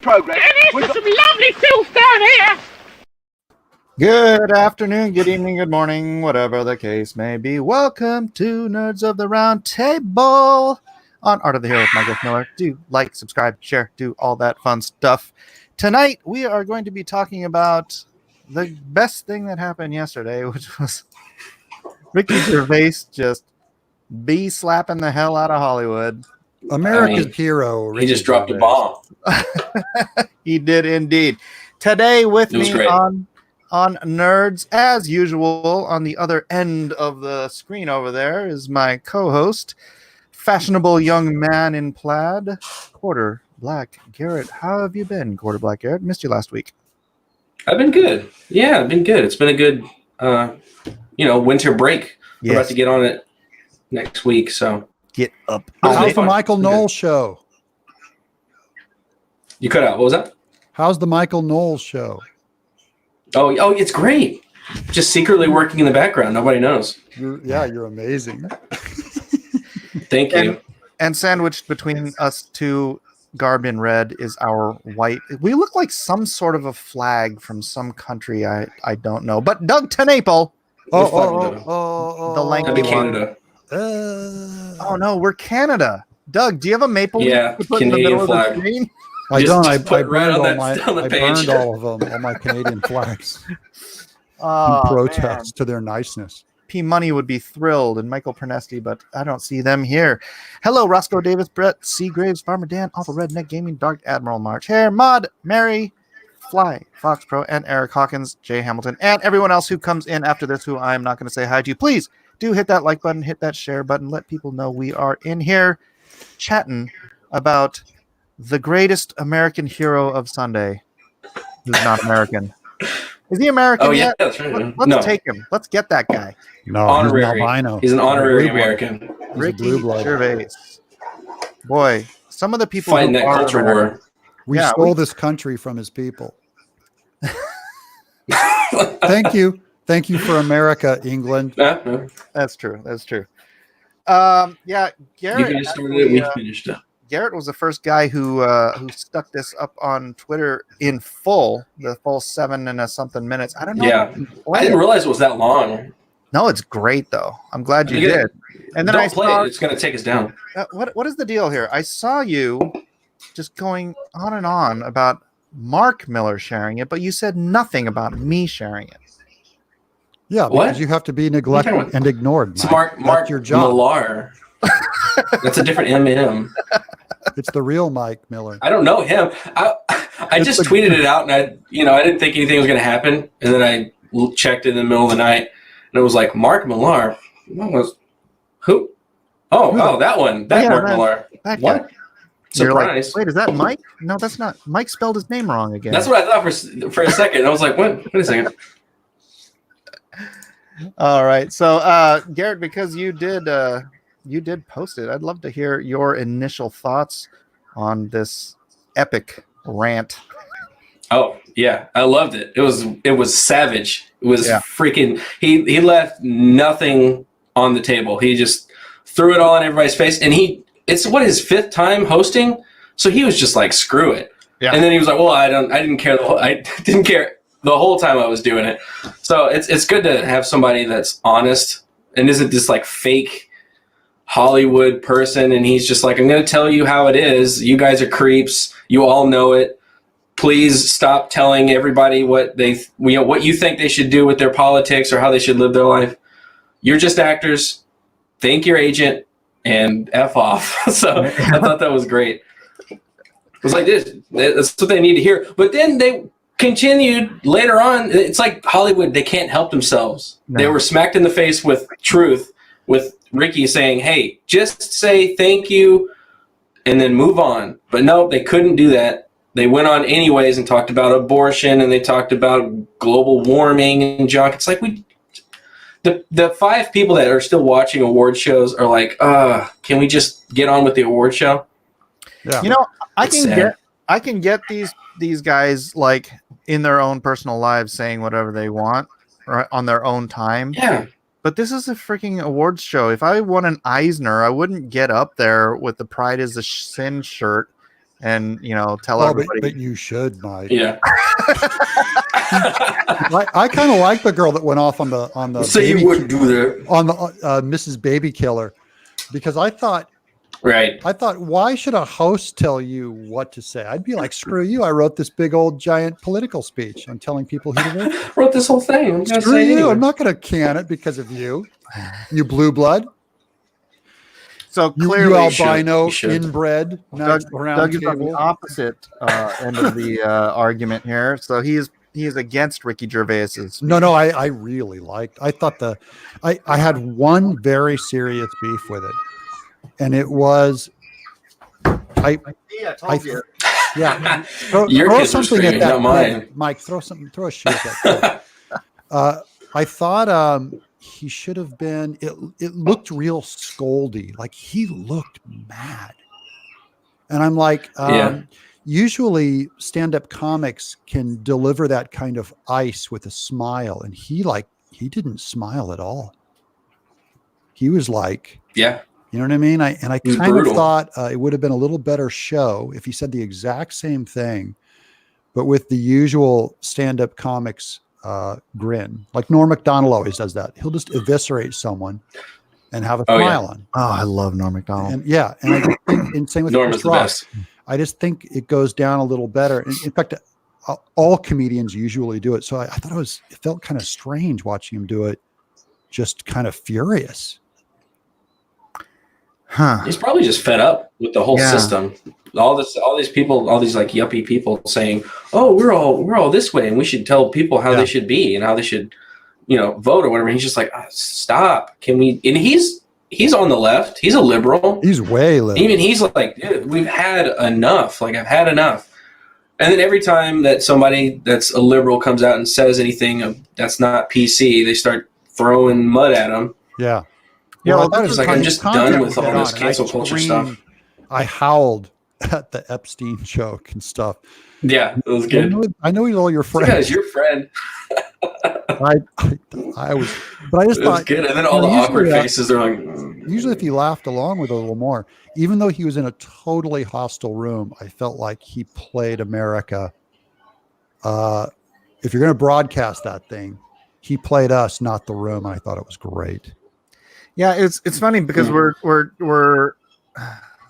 program. There's some lovely filth down here. Good afternoon, good evening, good morning, whatever the case may be. Welcome to Nerds of the Round Table on Art of the Hero with Michael Miller. Do like, subscribe, share, do all that fun stuff. Tonight, we are going to be talking about the best thing that happened yesterday, which was Ricky Gervais just slapping the hell out of Hollywood. America's hero. Ricky just dropped a bomb. He did indeed. Today with me on Nerds, as usual, on the other end of the screen over there is my co-host, fashionable young man in plaid, Quarter Black Garrett. How have you been, Quarter Black Garrett? Missed you last week. I've been good. Yeah, I've been good. It's been a good, winter break. Yes. We're about to get on it next week, so. Get up. How's the Michael Knowles show? You cut out. What was that? How's the Michael Knowles show? Oh, it's great. Just secretly working in the background. Nobody knows. You're amazing. Thank you. And sandwiched between us two, garbed in red, is our white. We look like some sort of a flag from some country I don't know. But Doug TeNapel. The lanky Canada. Oh no, we're Canada. Doug, do you have a maple leaf to put Canadian in the middle flag. of the screen? I don't. I burned all of them, all my Canadian flags. In protest to their niceness. P Money would be thrilled, and Michael Pernesti, but I don't see them here. Hello, Roscoe Davis, Brett Seagraves, Farmer Dan, Awful Redneck Gaming, Dark Admiral March Hare, Mod, Mary, Fly, Fox Pro, and Eric Hawkins, Jay Hamilton, and everyone else who comes in after this, who I'm not going to say hi to. Please do hit that like button, hit that share button, let people know we are in here chatting about the greatest American hero of Sunday, who's not American. Is he American yet? Yeah, that's right. Let's take him. Let's get that guy. No, honorary. He's an albino. He's an honorary American. Ricky Gervais. Boy, some of the people fighting that culture war. We stole this country from his people. Thank you. Thank you for America, England. No. That's true. Garrett. You guys started it. We finished it. Garrett was the first guy who stuck this up on Twitter in full, the full 7 and something minutes. I don't know. Yeah, I didn't realize it was that long. No, it's great though. I'm glad you did. And then don't play it. It's going to take us down. What is the deal here? I saw you just going on and on about Mark Miller sharing it, but you said nothing about me sharing it. Yeah, because you have to be neglected and ignored. It's Mark your job. Millar. That's a different M. It's the real Mike Miller. I don't know him. I just tweeted it out, and I didn't think anything was going to happen, and then I checked in the middle of the night, and it was like Mark Millar. Who? Oh, that one. Mark Millar. What? Surprise! Like, wait, is that Mike? No, that's not. Mike spelled his name wrong again. That's what I thought for a second. I was like, what? Wait a second. All right, so Garrett, because you did post it, I'd love to hear your initial thoughts on this epic rant. Oh yeah, I loved it. It was savage. It was freaking. He left nothing on the table. He just threw it all in everybody's face, and it's his 5th time hosting, so he was just like, screw it. Yeah. And then he was like, well, I didn't care. I didn't care the whole time I was doing it. So it's good to have somebody that's honest and isn't this like fake Hollywood person. And he's just like, I'm going to tell you how it is. You guys are creeps. You all know it. Please stop telling everybody what you think they should do with their politics or how they should live their life. You're just actors. Thank your agent and F off. So I thought that was great. It was like this. That's what they need to hear. But then they continued later on. It's like Hollywood. They can't help themselves. No. They were smacked in the face with truth, with Ricky saying, hey, just say thank you and then move on. But no, they couldn't do that. They went on anyways and talked about abortion, and they talked about global warming and junk. It's like the 5 people that are still watching award shows are like, can we just get on with the award show? Yeah. I can get these guys like in their own personal lives saying whatever they want right, on their own time. Yeah. But this is a freaking awards show. If I won an Eisner, I wouldn't get up there with the Pride is a Sin shirt and tell Oh, everybody. but you should, Mike. Yeah. I kind of like the girl that went off on the So you wouldn't do that. on the Mrs. Baby Killer, because I thought, why should a host tell you what to say? I'd be like, screw you. I wrote this big old giant political speech. I'm telling people who to vote. Wrote this whole thing. I'm Screw you. Anyway. I'm not going to can it because of you. You blue blood. So clearly, you albino, inbred. Doug is on the opposite end of the argument here. So he's against Ricky Gervais's. No, I really liked. I thought I had one very serious beef with it, and it was I told you. Yeah, throw something at that, mine. Mike. Throw a shoe at that. I thought he should have been. It looked real scoldy, like he looked mad, and I'm like, usually stand-up comics can deliver that kind of ice with a smile, and he didn't smile at all. He was like, yeah, you know what I mean? I kind of thought it would have been a little better show if he said the exact same thing, but with the usual stand-up comics grin. Like Norm Macdonald always does that. He'll just eviscerate someone and have a smile on. Oh, I love Norm Macdonald. And I just think, and same with Norm is the best. I just think it goes down a little better. In fact, all comedians usually do it. So I thought it felt kind of strange watching him do it, just kind of furious. Huh. He's probably just fed up with the whole system. All these people, all these like yuppie people saying, "Oh, we're all this way, and we should tell people how they should be and how they should, vote or whatever." And he's just like, "Stop! Can we?" And he's on the left. He's a liberal. He's way left. Even he's like, "Dude, we've had enough. Like, I've had enough." And then every time that somebody that's a liberal comes out and says anything that's not PC, they start throwing mud at him. Yeah. Well, it's like, I'm just done with all this cancel culture stuff. I howled at the Epstein joke and stuff. Yeah, it was good. I know he's all your friends. This guy's your friend. I was, but I just thought it was good. And then all the awkward faces are like. Usually, if he laughed along with it a little more, even though he was in a totally hostile room, I felt like he played America. If you're going to broadcast that thing, he played us, not the room. And I thought it was great. Yeah, it's funny because we're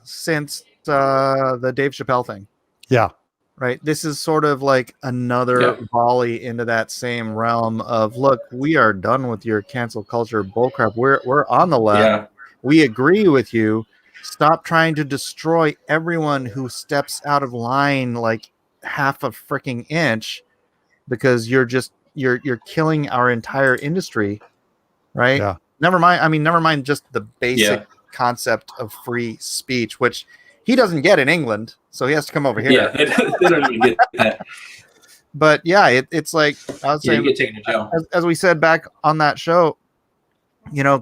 since the Dave Chappelle thing. Yeah. Right. This is sort of like another volley into that same realm of, look, we are done with your cancel culture bullcrap. We're on the left. Yeah. We agree with you. Stop trying to destroy everyone who steps out of line like half a freaking inch, because you're killing our entire industry. Right. Yeah. Never mind just the basic concept of free speech, which he doesn't get in England, so he has to come over here. Yeah, they don't even get that. But yeah, it's like I was saying, you get taken to jail. As we said back on that show,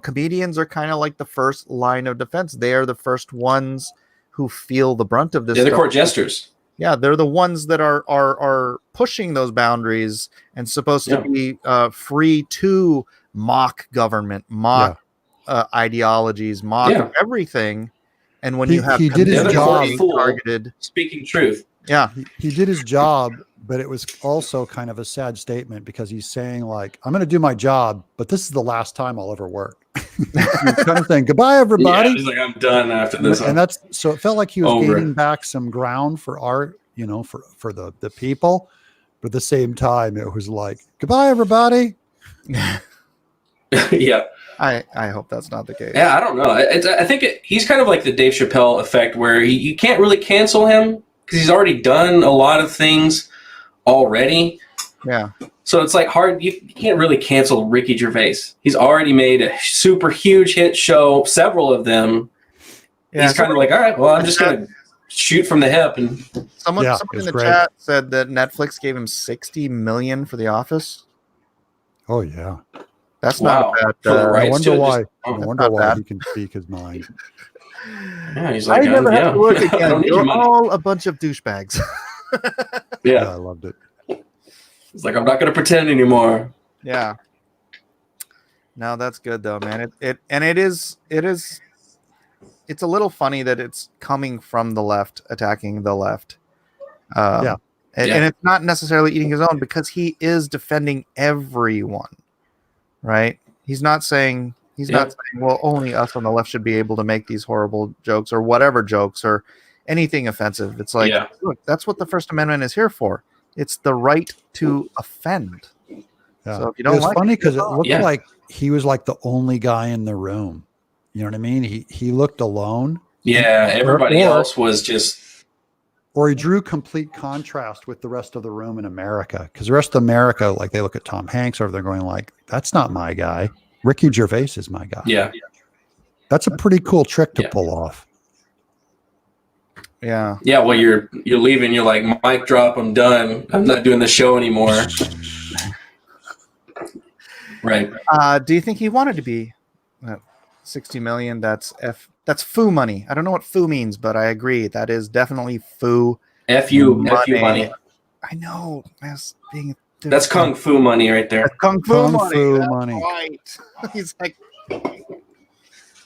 comedians are kind of like the first line of defense. They are the first ones who feel the brunt of this. They're the court jesters. Yeah, they're the ones that are pushing those boundaries and supposed to be free to mock government, mock ideologies, mock everything. And when you have he did his job targeted, speaking truth. Yeah, he did his job, but it was also kind of a sad statement because he's saying like, I'm going to do my job, but this is the last time I'll ever work. He's kind of saying goodbye, everybody. Yeah, he's like, I'm done after this. And that's so it felt like he was gaining back some ground for art, for the people. But at the same time, it was like, goodbye, everybody. Yeah. I hope that's not the case. Yeah, I don't know. I think he's kind of like the Dave Chappelle effect, where you can't really cancel him because he's already done a lot of things already. Yeah. So it's like hard. You can't really cancel Ricky Gervais. He's already made a super huge hit show, several of them. Yeah, he's kind of like, all right, well, I'm just going to shoot from the hip. And someone in the chat said that Netflix gave him $60 million for The Office. Oh yeah. That's not bad. I wonder why. I wonder why he can speak his mind. Yeah, he's like, I never have to work again. You're all a bunch of douchebags. Yeah, I loved it. It's like, I'm not going to pretend anymore. Yeah. No, that's good though, man. It is it's a little funny that it's coming from the left, attacking the left. Yeah. And it's not necessarily eating his own because he is defending everyone, right? He's not saying, well, only us on the left should be able to make these horrible jokes or whatever jokes or anything offensive. It's like, look, that's what the First Amendment is here for. It's the right to offend. Yeah. So if you don't, it's funny because it looked like he was like the only guy in the room. You know what I mean? He looked alone. Yeah, everybody else was just. Or he drew complete contrast with the rest of the room in America. Because the rest of America, like they look at Tom Hanks, or they're going like, "That's not my guy. Ricky Gervais is my guy." Yeah, that's a pretty cool trick to pull off. Yeah. Yeah. Well, you're leaving. You're like, mic drop. I'm done. I'm not doing the show anymore. Right. Do you think he wanted to be 60 million? That's foo money. I don't know what foo means, but I agree. That is definitely foo. F-U money. I know. That's kung fu money right there. That's kung fu money. Right. He's like,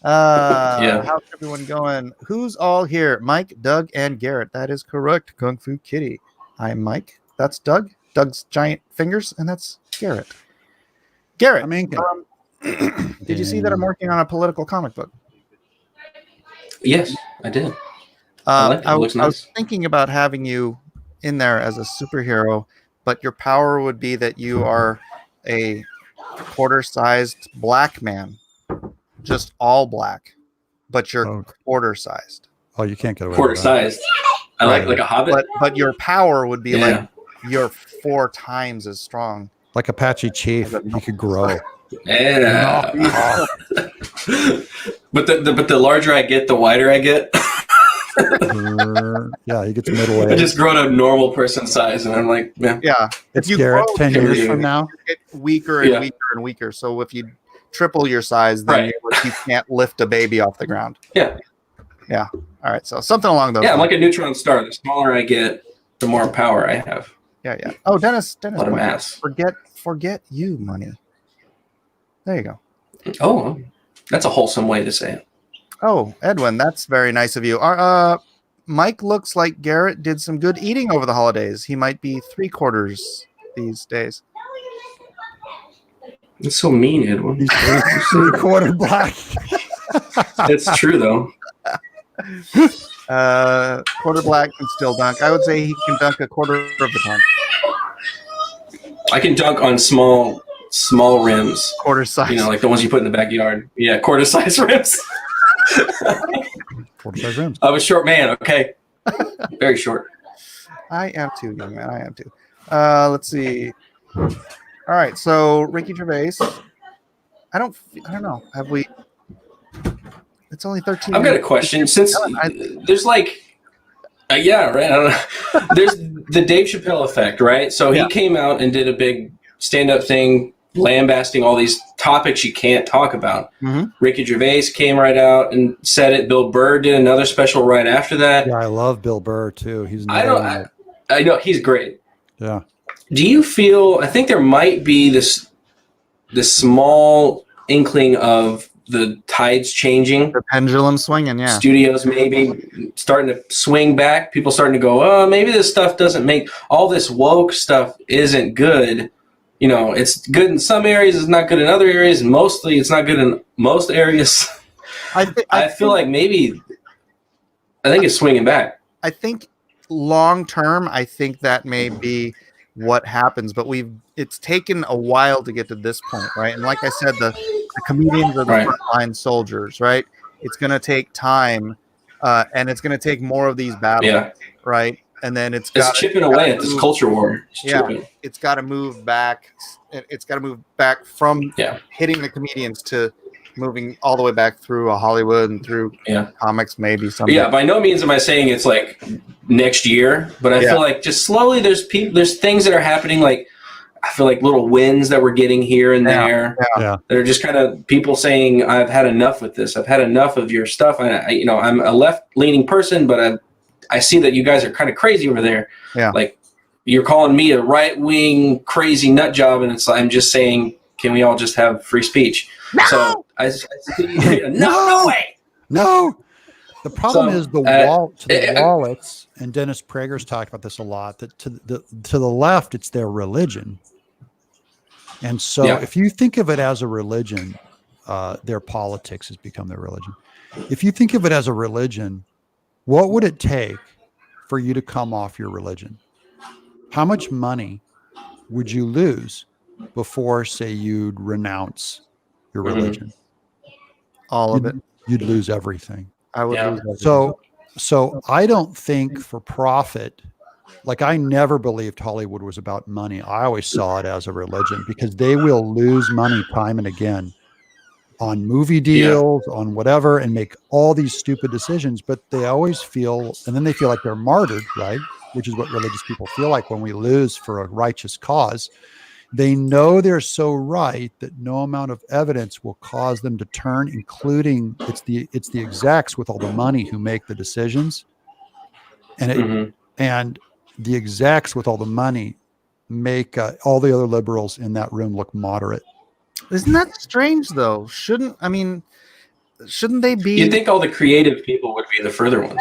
how's everyone going? Who's all here? Mike, Doug, and Garrett. That is correct. Kung Fu Kitty. I'm Mike. That's Doug. Doug's giant fingers, and that's Garrett. Garrett, did you see that I'm working on a political comic book? Yes, I did. I like it. It looks nice. I was thinking about having you in there as a superhero, but your power would be that you are a quarter-sized black man, just all black, but you're quarter-sized. Oh, you can't get away. Quarter-sized. I like a hobbit. But your power would be like you're 4 times as strong. Like Apache Chief, he could grow. Yeah. But the larger I get, the wider I get. Yeah, he gets middle age. I just grow to a normal person size, and I'm like, yeah. If you grow 10 years from now, you get weaker and weaker and weaker. So if you triple your size, then you can't lift a baby off the ground. Yeah. Yeah. All right. So something along those. Yeah, I'm like a neutron star. The smaller I get, the more power I have. Yeah, yeah. Oh, Dennis, a lot of mass. Forget you, money. There you go. Oh, that's a wholesome way to say it. Oh, Edwin, that's very nice of you. Mike looks like Garrett did some good eating over the holidays. He might be 3/4 these days. It's so mean, Edwin. He's 3/4 black. It's true, though. Quarter black can still dunk. I would say he can dunk a quarter of the time. I can dunk on small rims. Quarter size. You know, like the ones you put in the backyard. Yeah, quarter size rims. Quarter size rims. I was a short man, okay? Very short. I am too, young man. I am too. Let's see. All right, so Ricky Gervais. I don't know. Have we? It's only 13. I've got a question. Since there's like, yeah, right. I don't know. There's the Dave Chappelle effect, right? So he came out and did a big stand-up thing, lambasting all these topics you can't talk about. Mm-hmm. Ricky Gervais came right out and said it. Bill Burr did another special right after that. Yeah, I love Bill Burr too. I know he's great. Yeah. Do you feel? I think there might be this small inkling of the tides changing, the pendulum swinging. Yeah, studios maybe starting to swing back. People starting to go, oh, maybe this stuff doesn't make all this woke stuff isn't good. You know, it's good in some areas, it's not good in other areas, and mostly it's not good in most areas. I feel like maybe I think it's swinging back. I think long term, I think that may be what happens, but it's taken a while to get to this point, right? And like I said, the comedians are the frontline soldiers, right? It's going to take time, and it's going to take more of these battles, right? And then it's chipping away at this culture war. It's got to move back. It's got to move back from hitting the comedians to moving all the way back through Hollywood and through comics, maybe someday. Yeah, by no means am I saying it's like next year, but I feel like just slowly there's things that are happening. Like I feel like little wins that we're getting here and there that are just kind of people saying, "I've had enough with this. I've had enough of your stuff." And I'm a left-leaning person, but I see that you guys are kind of crazy over there. Yeah, like you're calling me a right-wing crazy nut job, and I'm just saying, can we all just have free speech? No! So I see, no way. No. The problem So, is the wallets, and Dennis Prager's talked about this a lot, that to the left, it's their religion. And so if you think of it as a religion, their politics has become their religion. If you think of it as a religion, what would it take for you to come off your religion? How much money would you lose before, say, you'd renounce your religion? All of it. You'd lose everything. I would lose everything. So I don't think for profit, like I never believed Hollywood was about money. I always saw it as a religion, because they will lose money time and again on movie deals, on whatever, and make all these stupid decisions, but they always feel, and then they feel like they're martyred, right? Which is what religious people feel like when we lose for a righteous cause. They know they're so right that no amount of evidence will cause them to turn, including it's the execs with all the money who make the decisions. And and the execs with all the money make all the other liberals in that room look moderate. Isn't that strange though? Shouldn't they be? You'd think all the creative people would be the further ones.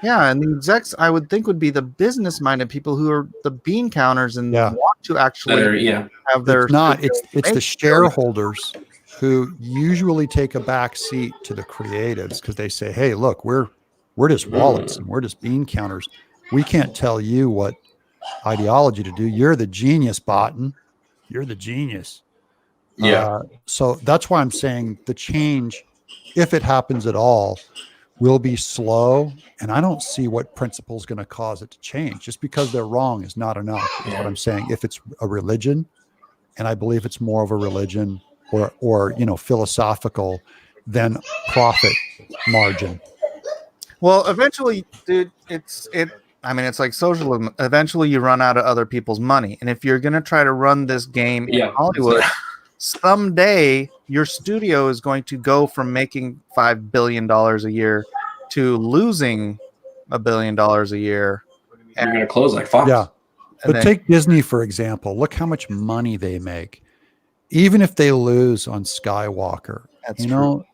Yeah, and the execs I would think would be the business-minded people who are the bean counters and want to actually have their. It's the shareholders who usually take a back seat to the creatives, because they say, "Hey, look, we're just wallets and we're just bean counters. We can't tell you what ideology to do. You're the genius, Botan. You're the genius." So that's why I'm saying the change, if it happens at all, will be slow. And I don't see what principle is going to cause it to change. Just because they're wrong is not enough, is what I'm saying. If it's a religion, and I believe it's more of a religion or philosophical than profit margin. Well, eventually, dude, it's like socialism. Eventually you run out of other people's money. And if you're going to try to run this game in Hollywood, someday your studio is going to go from making $5 billion a year to losing $1 billion a year. You're going to close like Fox. Yeah. But take Disney, for example. Look how much money they make. Even if they lose on Skywalker,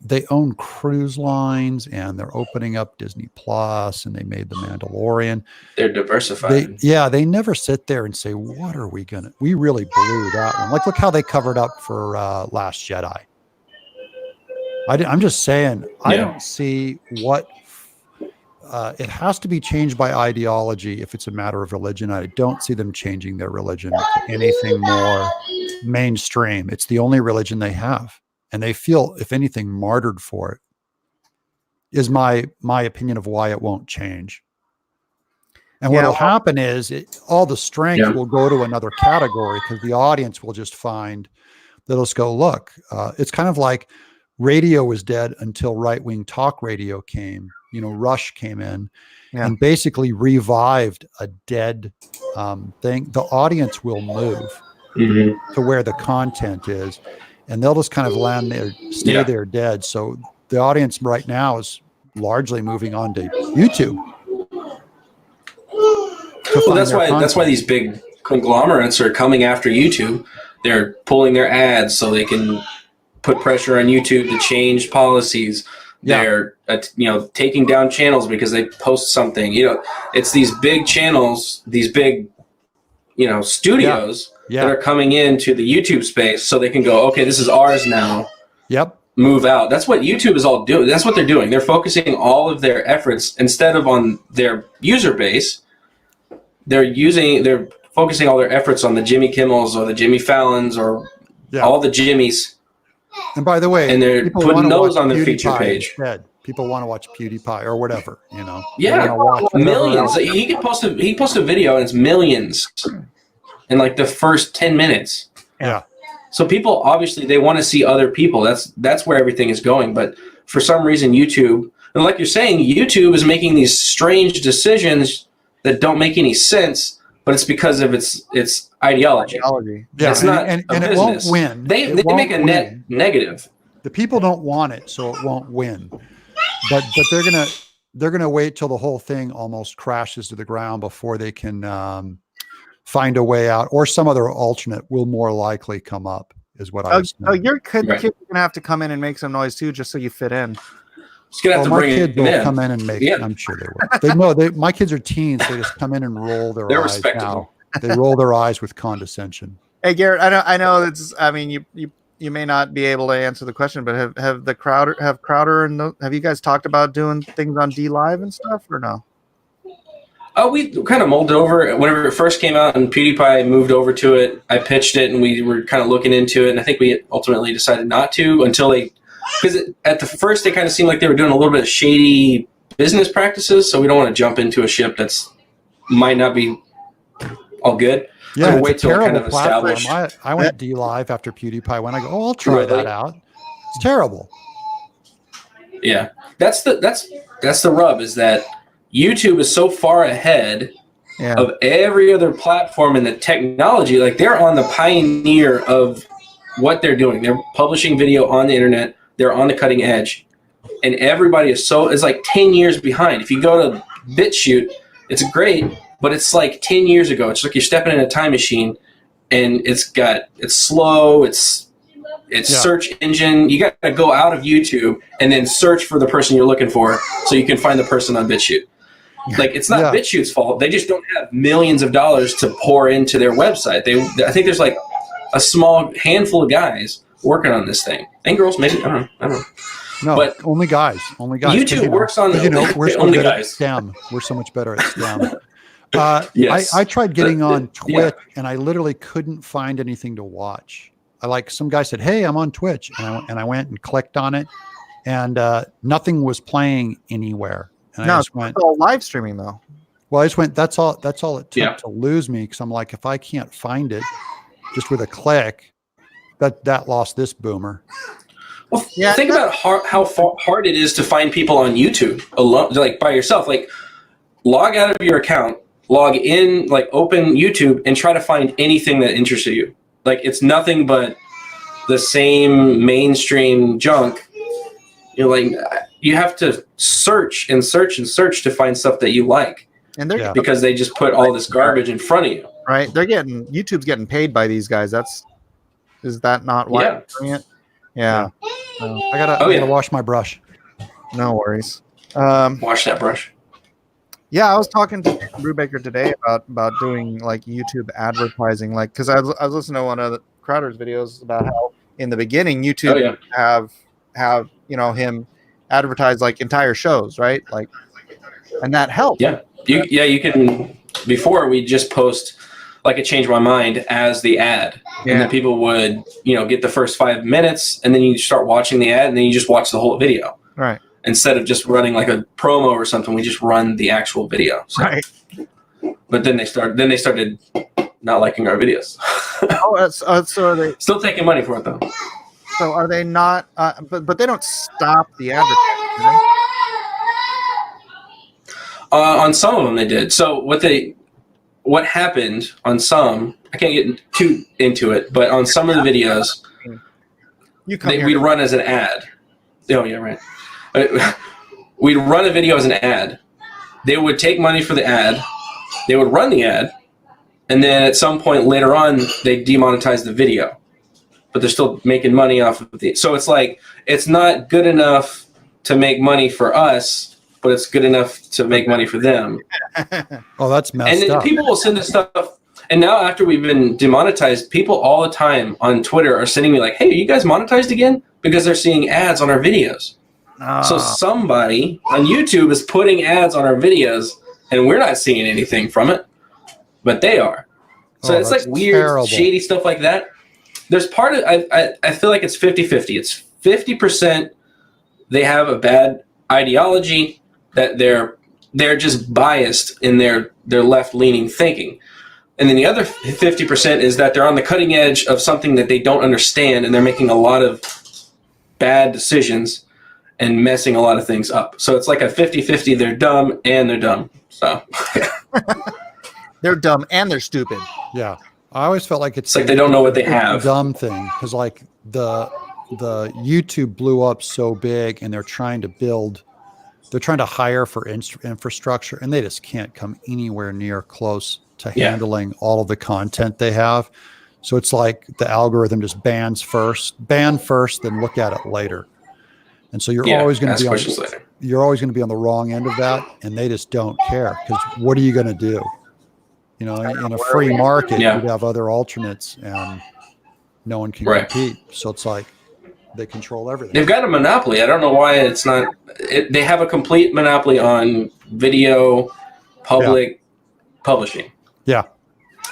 they own cruise lines, and they're opening up Disney Plus, and they made The Mandalorian. They're diversified. They never sit there and say, what are we going to, we really blew that one. Like, look how they covered up for Last Jedi. I'm just saying, I don't see what, it has to be changed by ideology if it's a matter of religion. I don't see them changing their religion to anything more mainstream. It's the only religion they have. And they feel, if anything, martyred for it, is my opinion of why it won't change. And what will happen is all the strength will go to another category, because the audience will just find that let's go, look, it's kind of like radio was dead until right-wing talk radio came. Rush came in and basically revived a dead thing. The audience will move to where the content is, and they'll just kind of land there, stay there dead. So the audience right now is largely moving on to YouTube. Well, that's why these big conglomerates are coming after YouTube. They're pulling their ads so they can put pressure on YouTube to change policies. They're taking down channels because they post something. It's these big channels, these big studios that are coming into the YouTube space so they can go, okay, this is ours now. Move out. That's what YouTube is all doing. That's what they're doing. They're focusing all of their efforts, instead of on their user base, they're focusing all their efforts on the Jimmy Kimmels or the Jimmy Fallons or all the Jimmys. And by the way, and they're putting those on their feature page. People want to watch PewDiePie or whatever, millions. He post a video and it's millions in like the first 10 minutes. So people, obviously, they want to see other people. That's where everything is going. But for some reason, YouTube, and like you're saying, YouTube is making these strange decisions that don't make any sense, but it's because of its ideology. It's not and a it business. Won't win. They make a net negative. The people don't want it, so it won't win. But they're gonna wait till the whole thing almost crashes to the ground before they can find a way out, or some other alternate will more likely come up, is what I was saying. Your kid's gonna have to come in and make some noise too, just so you fit in. Just gonna have to my bring kids them will in. come in and make. Yeah. I'm sure they will. They know. My kids are teens. They just come in and roll their They're eyes. respectable. Now. They roll their eyes with condescension. Hey Garrett, I know it's. I mean, you may not be able to answer the question, but have Crowder and have you guys talked about doing things on D Live and stuff or no? Oh, we kind of molded over whenever it first came out, and PewDiePie moved over to it. I pitched it, and we were kind of looking into it, and I think we ultimately decided not to until because at the first they kind of seemed like they were doing a little bit of shady business practices, so we don't want to jump into a ship that's might not be all good. Yeah, so it's wait a till terrible kind of platform. establish. I went D Live after PewDiePie went. I go, I'll try Really? that out. It's terrible. Yeah, that's the rub is that YouTube is so far ahead of every other platform in the technology. Like they're on the pioneer of what they're doing. They're publishing video on the internet. They're on the cutting edge, and everybody is like 10 years behind. If you go to BitChute, it's great, but it's like 10 years ago. It's like you're stepping in a time machine, and it's slow. It's search engine. You got to go out of YouTube and then search for the person you're looking for, so you can find the person on BitChute. Like it's not BitChute's fault. They just don't have millions of dollars to pour into their website. I think there's like a small handful of guys working on this thing, and girls maybe. I don't know. No, but only guys. YouTube works on we're so only good guys. at STEM. We're so much better at STEM. Yes. I tried getting on Twitch, and I literally couldn't find anything to watch. Some guy said, "Hey, I'm on Twitch," and I went and clicked on it, and nothing was playing anywhere. And I just went, it's all live streaming though. Well, I just went, that's all it took to lose me, because I'm like, if I can't find it just with a click, that lost this boomer. Well, think about how hard it is to find people on YouTube alone, like by yourself. Like, log out of your account, log in, like open YouTube, and try to find anything that interested you. Like, it's nothing but the same mainstream junk. You're like, you have to search and search and search to find stuff that you like, and they're because they just put all this garbage in front of you. Right? YouTube's getting paid by these guys. Is that not why they're doing it? Yeah. I gotta wash my brush. No worries. Wash that brush. Yeah, I was talking to Brubaker today about doing like YouTube advertising, like because I was listening to one of Crowder's videos about how in the beginning YouTube have him advertise like entire shows, right? Like, and that helped. Yeah, you can. Before we just post like a Change My Mind as the ad, and then people would get the first 5 minutes, and then you start watching the ad, and then you just watch the whole video. Right. Instead of just running like a promo or something, we just run the actual video. So, right. But then they started not liking our videos. So are they still taking money for it though? So are they not? But they don't stop the advertising, do they? On some of them they did. So what happened on some, I can't get too into it, but on some of the videos, we'd run as an ad. Oh yeah, right. We'd run a video as an ad. They would take money for the ad. They would run the ad, and then at some point later on, they demonetize the video. But they're still making money off of it. So it's like, it's not good enough to make money for us, but it's good enough to make money for them. Oh, that's messed up. And then people will send us stuff. And now after we've been demonetized, people all the time on Twitter are sending me like, hey, are you guys monetized again? Because they're seeing ads on our videos. So somebody on YouTube is putting ads on our videos, and we're not seeing anything from it, but they are. So it's like weird, shady stuff like that. There's part of I feel like it's 50-50. It's 50% they have a bad ideology, that they're just biased in their left-leaning thinking. And then the other 50% is that they're on the cutting edge of something that they don't understand, and they're making a lot of bad decisions and messing a lot of things up. So it's like a 50-50. They're dumb and they're dumb. So they're dumb and they're stupid. Yeah. I always felt like it's like they don't know what they have. Dumb thing, because like the YouTube blew up so big, and they're trying to hire for infrastructure, and they just can't come anywhere near close to handling all of the content they have. So it's like the algorithm just ban first, then look at it later. And so you're Yeah, always going to ask be on, questions later. you're always going to be on the wrong end of that, and they just don't care, because what are you going to do? You know, in a free market, Yeah. you'd have other alternates, and no one can Right. compete. So it's like they control everything. They've got a monopoly. I don't know why it's not. They have a complete monopoly on video public publishing. Yeah.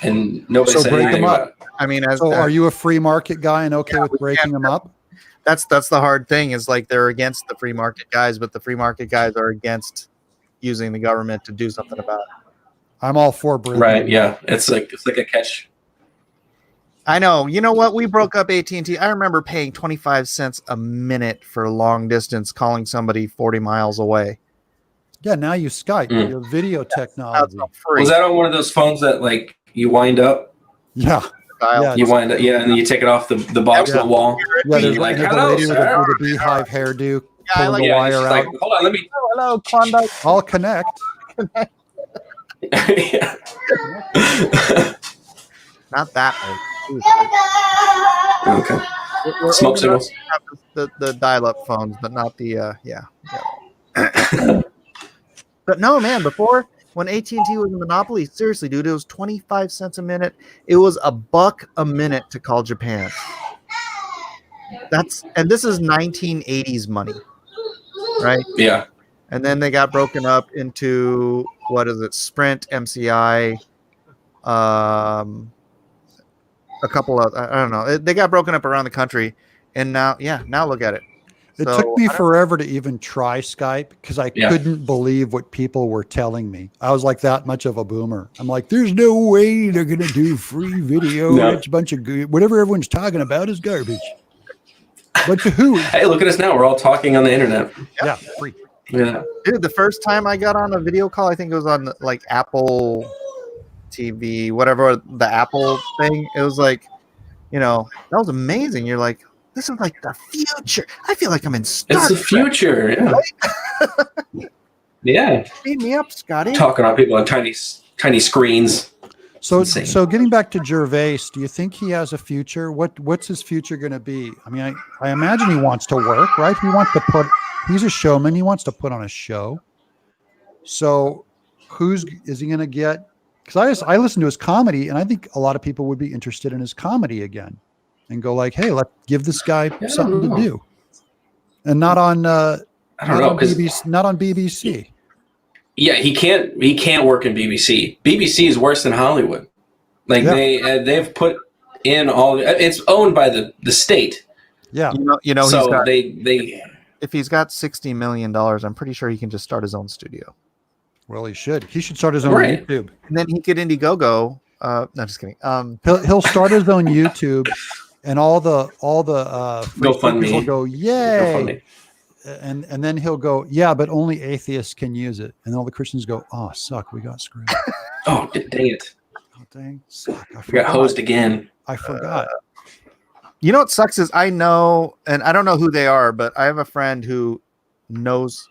And nobody So said break anything them up. about it. I mean, So are you a free market guy and okay with breaking them up? That's the hard thing, is like they're against the free market guys, but the free market guys are against using the government to do something about it. I'm all for breaking Right? them Yeah. up. It's like a catch. I know. You know what? We broke up AT&T. I remember paying 25 cents a minute for long distance calling somebody 40 miles away. Yeah, now you Skype, Mm. your video That's technology. not free. Was that on one of those phones that like you wind up? Yeah. Dial. Yeah. You wind up, yeah, and then you take it off the box Yeah. on the wall. Yeah, there's You're like, the "Hello, lady with sir." a beehive hairdo I pulling like- the Yeah, and wire she's out. like, hold on, let me. Hello, Klondike. I'll connect. Yeah. Not that way. Okay. We're Smoke old enough signals. to have the dial-up phones, but not the yeah. But no, man, before, when AT&T was a monopoly, seriously, dude, it was 25 cents a minute. It was $1 a minute to call Japan. And this is 1980s money, right? Yeah. And then they got broken up into, what is it, Sprint, MCI, a couple of, I don't know. They got broken up around the country, and now look at it. It So, took me forever to even try Skype because I Yeah. couldn't believe what people were telling me. I was like that much of a boomer. I'm like, there's no way they're going to do free video. No. It's a bunch of whatever everyone's talking about is garbage. Bunch of hooey. Hey, look at us now. We're all talking on the internet. Yeah, free. Yeah. Dude, the first time I got on a video call, I think it was on like Apple TV, whatever the Apple thing. It was like, that was amazing. You're like, this is like the future. I feel like I'm in Star It's the Trek. future. Yeah. Yeah. Beat me up, Scotty. Talking on people on tiny screens. So, Insane. so getting back to Gervais, do you think he has a future? What's his future going to be? I mean, I imagine he wants to work, right? He's a showman. He wants to put on a show. So is he going to get? Because I listen to his comedy, and I think a lot of people would be interested in his comedy again, and go like, hey, let's give this guy something to do, and not on I don't know. not on BBC. Yeah, he can't work in BBC. BBC is worse than Hollywood. Like they've put in all. It's owned by the state. Yeah. So they if he's got $60 million, I'm pretty sure he can just start his own studio. Well, he should. He should start his own Right. YouTube. And then he could Indiegogo. No, just kidding. He'll start his own YouTube, and all the GoFundMe will go, yay. GoFundMe. And then he'll go, yeah, but only atheists can use it. And all the Christians go, oh, suck, we got screwed. Oh, dang it! Oh, dang, suck. I We got hosed again. I forgot. You know what sucks is I know, and I don't know who they are, but I have a friend who knows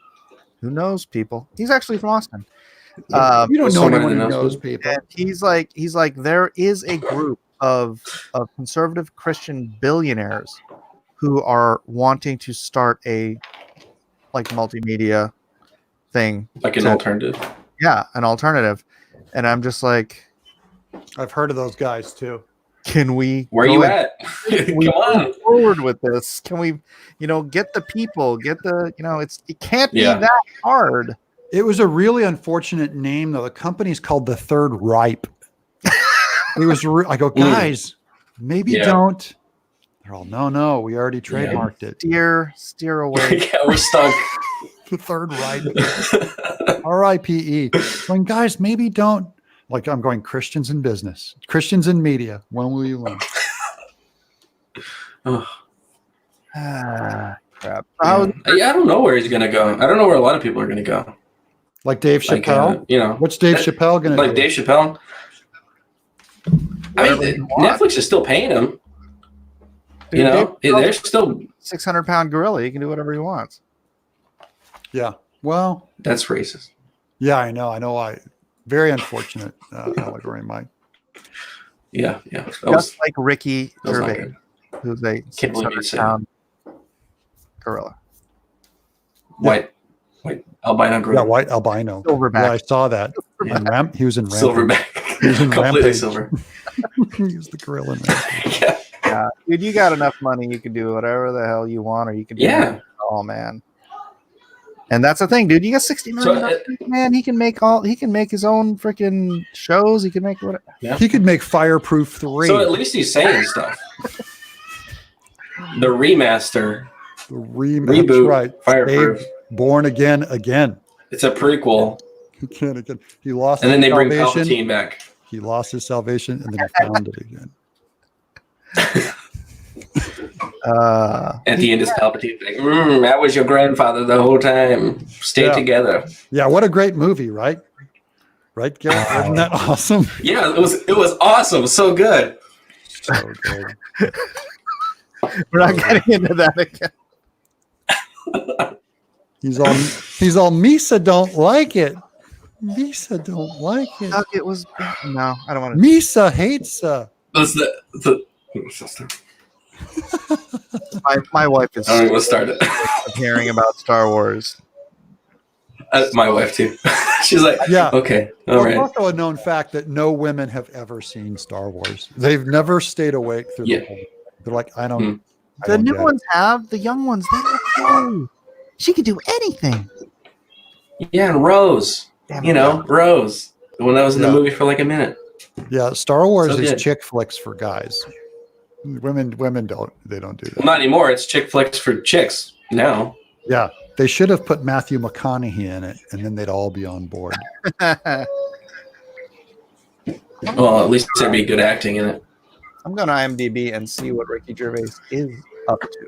people. He's actually from Austin. You don't know someone anyone who who knows knows people. And he's like, there is a group of conservative Christian billionaires who are wanting to start a like multimedia thing, Like an alternative. yeah, an alternative. And I'm just like, I've heard of those guys too. can we? Where go you and- at? Can we Come on. move forward with this? Can we, get the people, it can't be Yeah. that hard. It was a really unfortunate name, though. The company's called The Third Ripe. It was. I go, guys, maybe Yeah. don't. They're all, no, we already trademarked it. Steer away. Yeah, we're stuck. The Third Ripe. R-I-P-E. Going, guys, maybe don't. Like, I'm going, Christians in business, Christians in media. When will you learn? Oh, Crap. I don't know where he's gonna go. I don't know where a lot of people are gonna go. Like Dave Like, Chappelle? What's Dave Chappelle going to like do? Dave Chappelle. I mean, Netflix is still paying him. Dude, They're still. 600-pound gorilla. He can do whatever he wants. Yeah. Well, That's racist. yeah, I know. Very unfortunate allegory, Mike. Yeah. That Just was, like Ricky that was not Gervais, good. who's a Can't believe you said 600-pound gorilla. white albino gorilla. Yeah, white albino. Silverback. Yeah, I saw that. Yeah. He was in Silverback. He was in Completely Rampage. silver. He was the gorilla in Rampage. Yeah. Yeah, dude, you got enough money. You can do whatever the hell you want, or you can do Yeah. Oh man. And that's the thing, dude. You got $60 million, man. He can make his own freaking shows. He can make whatever. Yeah. He could make Fireproof 3. So at least he's saying stuff. The remaster, The reboot, That's right. Fireproof. Saved, Born again. It's a prequel, Again. He lost and then his they bring salvation. Palpatine back. He lost his salvation and then he found it again. At the end, is Palpatine like, that was your grandfather the whole time. Stay together. Yeah, what a great movie, right? Right, Garrett? Wasn't that awesome? Yeah, it was awesome. So good. So good. We're not getting into that again. He's all Misa don't like it. Misa don't like it. Fuck, it was no, I don't want to. Misa hates her. That's My wife is all right, let's start it. hearing about Star Wars. My wife too. She's like, Yeah. okay, all Well, right. it's also a known fact that no women have ever seen Star Wars. They've never stayed awake through the whole. They're like, I don't. I The don't new get it. ones have. The young ones, they don't know. She could do anything. Yeah, and Rose. Damn it. Rose. The one that was in the Yeah. movie for like a minute. Yeah, Star Wars So is good. chick flicks for guys. Women don't. They don't do that. Well, not anymore. It's chick flicks for chicks now. Yeah, they should have put Matthew McConaughey in it, and then they'd all be on board. Well, at least there'd be good acting in it. I'm going to IMDb and see what Ricky Gervais is up to.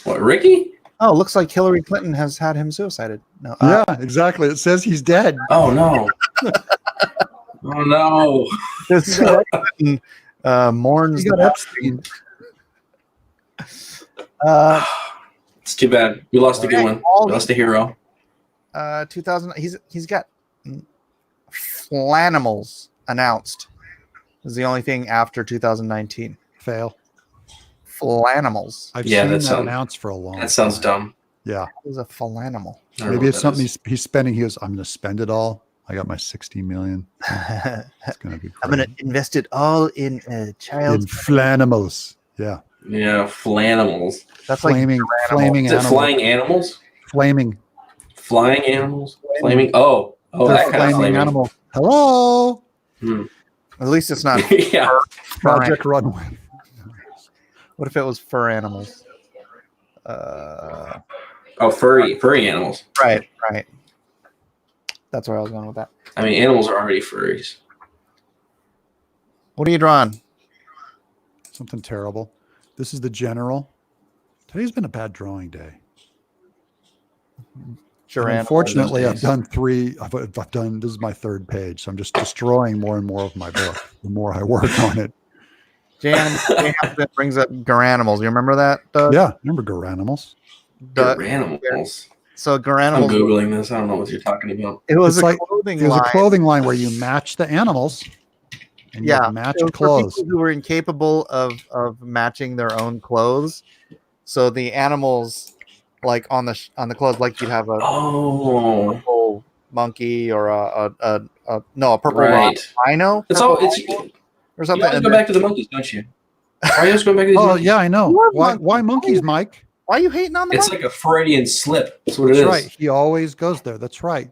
What, Ricky? Oh, looks like Hillary Clinton has had him suicided. No, Yeah, exactly. It says he's dead. Oh no. Oh no. Hillary Clinton mourns He got the Epstein. It's too bad. We lost a good one. We lost a hero. 2000. He's got Flanimals announced. Is the only thing after 2019. Fail. Flanimals. I've Yeah, seen that that sounds- announced for a long. That sounds time. dumb. Yeah, What is a Flanimal? I don't know maybe what it's that something is. he's spending. He goes, I'm going to spend it all. I got my 60 million. It's going to be. I'm going to invest it all in a in child's. Flanimals. Yeah, Yeah, flanimals. That's like flaming Is it animals. flying animals? Flaming. Flying animals? Flaming? Oh, They're that kind of flaming flaming. animal. Hello, At least it's not Yeah. Project Runway. What if it was fur animals? Oh, furry animals. Right. That's where I was going with that. I mean, animals are already furries. What are you drawing? Something terrible. This is the general. Today's been a bad drawing day. Sure. And animals. unfortunately, I've days. done 3. I've done. This is my 3rd page, so I'm just destroying more and more of my book. The more I work on it. Jam that brings up Garanimals. You remember that, Doug? Yeah, remember Garanimals? Doug? Animals. So I'm Garanimals. Googling this. I don't know what you're talking about. It was It's a like- clothing It was line. a clothing line where you match the animals. And you Yeah, have matched it was for clothes. people who were incapable of matching their own clothes. So the animals, like on the clothes, like you'd have a Oh, purple monkey or a purple right. rhino. It's all. purple It's. rhino or You something. always and go then- back to the monkeys, don't you? Why are you always going back to these Oh, monkeys? yeah, I know. You love Why monkeys. monkeys, Mike? Why are you hating on the It's monkey? like a Freudian slip. That's what it That's is. right. He always goes there. That's right.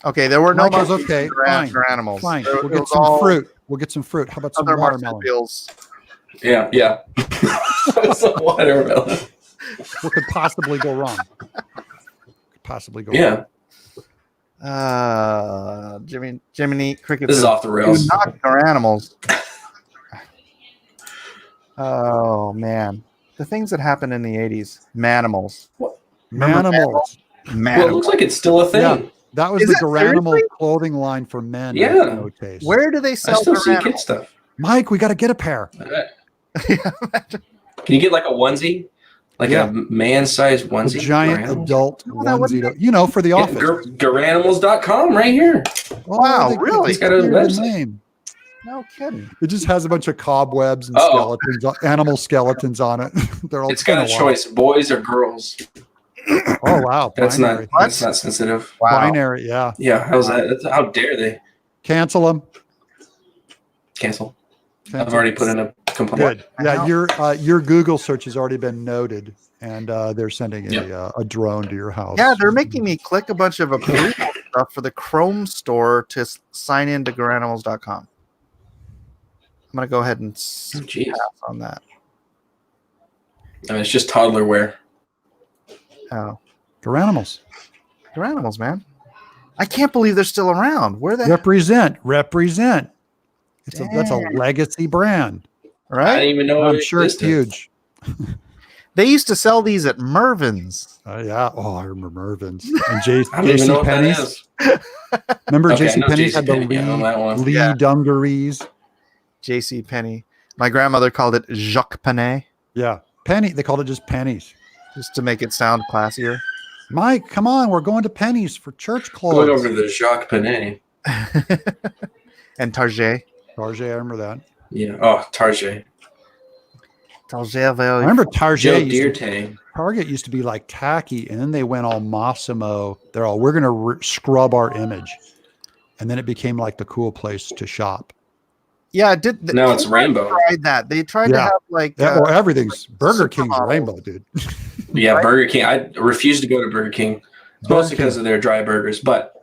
Okay, there were no Mike goes, monkeys. okay, fine, for animals. Fine. There- We'll it get was some all fruit. We'll get some fruit. How about some Other watermelon? marsupials. Yeah. It's a watermelon. What could possibly go wrong? Could possibly go Yeah. wrong. Jiminy Cricket. This is says, off the rails. "Do not our animals." Oh man, the things that happened in the '80s. Manimals. Manimals. Well, it looks like it's still a thing. Yeah. That was Is the it Garanimal seriously? clothing line for men. Yeah. with no taste. Where do they I sell still see Garanimals? kid stuff. Mike, we got to get a pair. Can you get like a onesie? Like Yeah. a man-sized A onesie? giant Garanimals? adult that would onesie. For the Yeah, office. Garanimals.com right here. Wow, they- really? It's got a they cleared the website. name. No kidding. It just has a bunch of cobwebs and Uh-oh. skeletons, animal skeletons on it. They're all It's got a kinda wild. choice: boys or girls. Oh wow, That's binary. not. That's not sensitive. Wow. Binary, yeah. Yeah. How's that? How dare they Cancel them. cancel? I've already put in a complaint. Good. Yeah, your Google search has already been noted, and they're sending a drone to your house. Yeah, they're making me click a bunch of approval stuff for the Chrome store to sign into GoRanimals.com. I'm gonna go ahead and Oh, jeez. pass on that. I mean, it's just toddler wear. Oh, GoRanimals. GoRanimals, man! I can't believe they're still around. Where the heck? Represent. That's a legacy brand. I Right? didn't even know. I'm it sure it's existed. huge. They used to sell these at Mervin's. Yeah. Oh, I remember Mervin's and I don't even know what that Penny's. is. Remember Okay, I JC know Penny's had the JCPenney, yeah, I know that one. Lee Yeah. dungarees. J.C. Penney. My grandmother called it Jacques Penney, Yeah, penny. They called it just pennies. just to make it sound classier. Mike, come on, we're going to Penny's for church Going clothes. over to the Jacques Panay. And Target. Target, I remember that. Yeah. Oh, Target. Target. I remember Joe Target. Dierte. Target used to be like tacky, and then they went all Massimo. They're all, we're going to scrub our image, and then it became like the cool place to shop. Yeah, it did. No, it's rainbow. Tried that. They tried to Yeah. have like. Yeah, well, everything's Burger supermodels. King's rainbow, dude. Yeah, Right? Burger King. I refuse to go to Burger King. It's mostly because of their dry burgers, but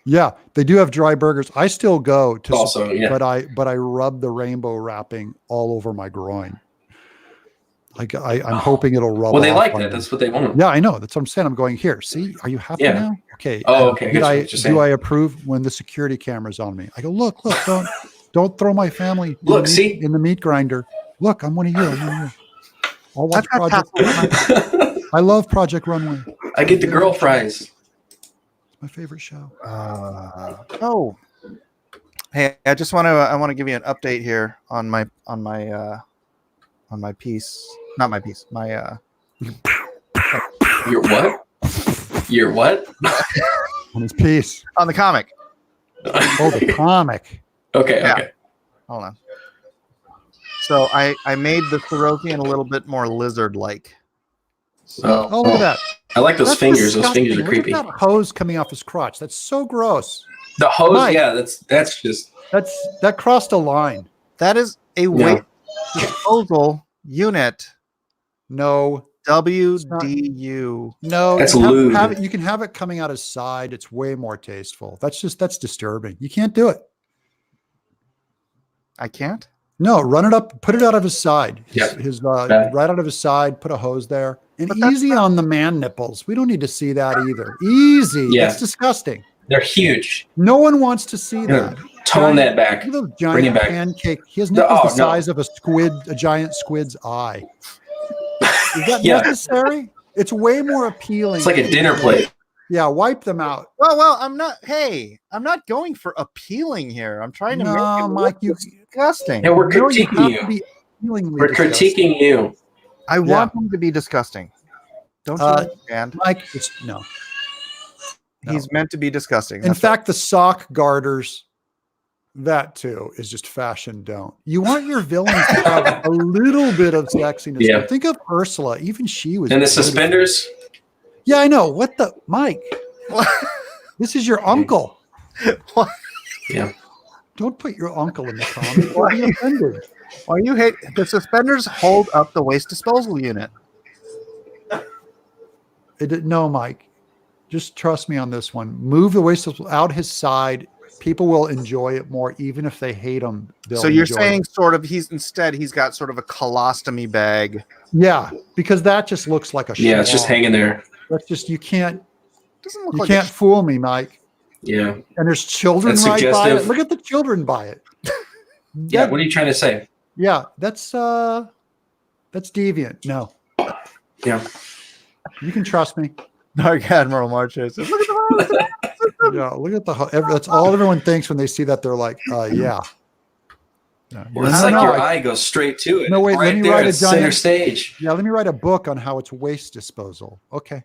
Yeah, they do have dry burgers. I still go to, also, yeah. but I rub the rainbow wrapping all over my groin. I'm hoping it'll rub. Well, they off like on that. me. That's what they want. Yeah, I know. That's what I'm saying. I'm going here. See, are you happy Yeah. now? Okay. Oh, okay. Did Gotcha I what you're saying. do I approve when the security camera's on me? I go, look, don't throw my family. in Look, the see? meat, in the meat grinder. Look, I'm one of you. I'm one of you. I'll watch I've got Project. I love Project Runway. I get the girl fries. It's my favorite show. Oh, hey, I just want to give you an update here on my piece. Not my piece. My Your what? Your what? On his piece. on the comic. Oh, the comic. Okay. Yeah. Okay. Hold on. So I made the Thorothian a little bit more lizard-like. So Oh, look at that. I like those That's fingers. Those disgusting. fingers are Look creepy. at that hose coming off his crotch. That's so gross. The hose. Mike. Yeah. That's just. That crossed a line. that is a waste disposal unit. No, WDU. no. That's you lewd. you can have it coming out his side. It's way more tasteful. That's disturbing. You can't do it. I can't. No, run it up, put it out of his side. Yeah. His Bad. right out of his side, put a hose there. And But that's easy on the man nipples. We don't need to see that either. Easy. Yeah. That's disgusting. They're huge. No one wants to see Yeah. that. Tone that back. Look at those Bring it giant back. pancake. His No, nipples oh, the no. size of a giant squid's eye. Is that Yeah. necessary? It's way more appealing. It's like a dinner plate. Yeah, wipe them out. Well, I'm not. Hey, I'm not going for appealing here. I'm trying to make No, it Mike, look disgusting. Yeah, we're No, you critiquing have you. to be appealingly We're disgusting. critiquing you. I want them to be disgusting. Don't you understand? Mike, no. He's meant to be disgusting. In fact, the sock garters, that too is just fashion. Don't you want your villains to have a little bit of sexiness? Yeah. Think of Ursula. Even she was. And the beautiful. suspenders. Yeah, I know. What the Mike? What? This is your uncle. What? Yeah. Don't put your uncle in the comment. Why are you offended? Why you hate the suspenders? Hold up the waste disposal unit. No, Mike. Just trust me on this one. Move the waist out his side. People will enjoy it more, even if they hate him. So you're enjoy saying it. sort of he's got sort of a colostomy bag. Yeah, because that just looks like a Yeah, it's just schlong. hanging there. That's just you can't Doesn't look you like can't fool me, Mike. Yeah. And there's children That's right by it. suggestive. Look at the children by it. Yeah. What are you trying to say? Yeah, that's deviant. No, Yeah. you can trust me. Dark Admiral Marches. Look at the Yeah, look at that's all everyone thinks when they see that. They're like, yeah. Well, it's No, like no, your I- eye goes straight to it. No, wait, let right me there write at a giant- center stage. Yeah, let me write a book on how it's waste disposal. Okay.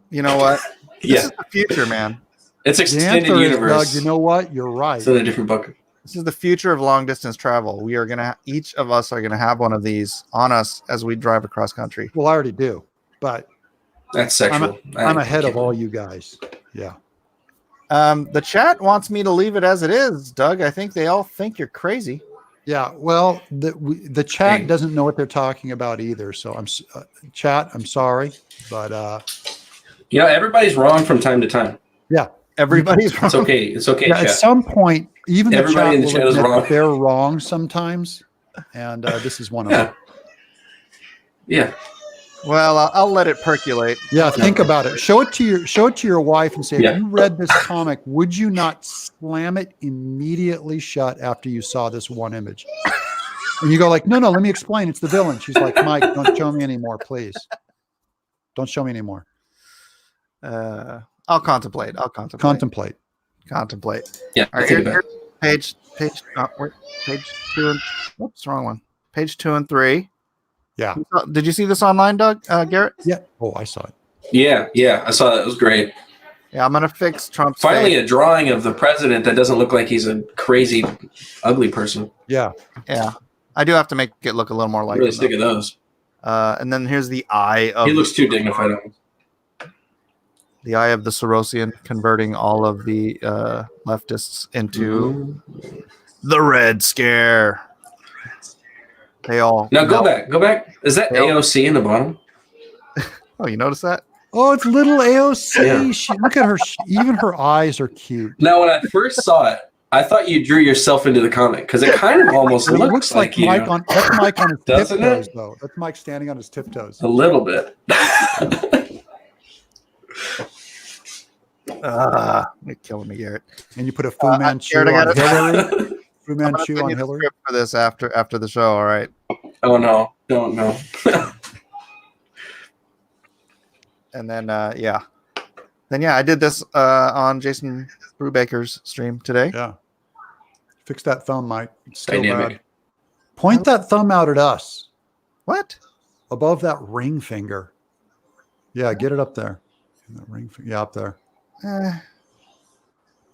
You know what? This Yeah. is the future, man. It's The extended answer is, universe. Doug, you know what? You're right. It's in a different book. This is the future of long distance travel. We are gonna each of us are gonna have one of these on us as we drive across country. Well, I already do, but That's sexual. I'm ahead of all you guys. Yeah. The chat wants me to leave it as it is, Doug. I think they all think you're crazy. Yeah. Well, the chat doesn't know what they're talking about either. So chat. I'm sorry, but everybody's wrong from time to time. yeah, Everybody's wrong. It's okay. It's okay. yeah. At Chat. some point, even Everybody in the will chat is admit wrong. that they're wrong sometimes, and this is one of them. Yeah. Well, I'll let it percolate. Yeah, think about it. Show it to your wife and say, Yeah. if you read this comic, would you not slam it immediately shut after you saw this one image? And you go like, no, let me explain. It's the villain. She's like, Mike, don't show me anymore, please. Don't show me anymore. I'll contemplate. Contemplate. Yeah. All right, think about here, it. page 2 and whoops, wrong one. Page 2 and 3. Yeah. Did you see this online, Doug? Garrett? Yeah. Oh, I saw it. Yeah. I saw that. It was great. Yeah, I'm gonna fix Trump's Finally, face. a drawing of the president that doesn't look like he's a crazy, ugly person. Yeah. Yeah, I do have to make it look a little more like Really him, sick of those. and then here's the eye of He looks too dignified. the Sorosian, converting all of the leftists into the Red Scare. They all Now go back. Is that They all- AOC in the bottom? Oh, you notice that? Oh, it's little AOC. Yeah. Look at her. Even her eyes are cute. Now, when I first saw it, I thought you drew yourself into the comic because it kind of almost It looks looks like you. Mike that's Mike on his Doesn't tiptoes, it? though. That's Mike standing on his tiptoes. A little bit. You're killing me, Garrett. And you put a Fu Manchu Garrett, I on gotta- Hillary. Fu I'm gonna Manchu send on you the Hillary. script for this after the show. All right. Oh no! Don't know. And then I did this on Jason Brubaker's stream today. Yeah. Fix that thumb, Mike. It's still Dynamic. bad. Point that thumb out at us. What? Above that ring finger. Yeah, get it up there. That ring finger. Yeah, up there.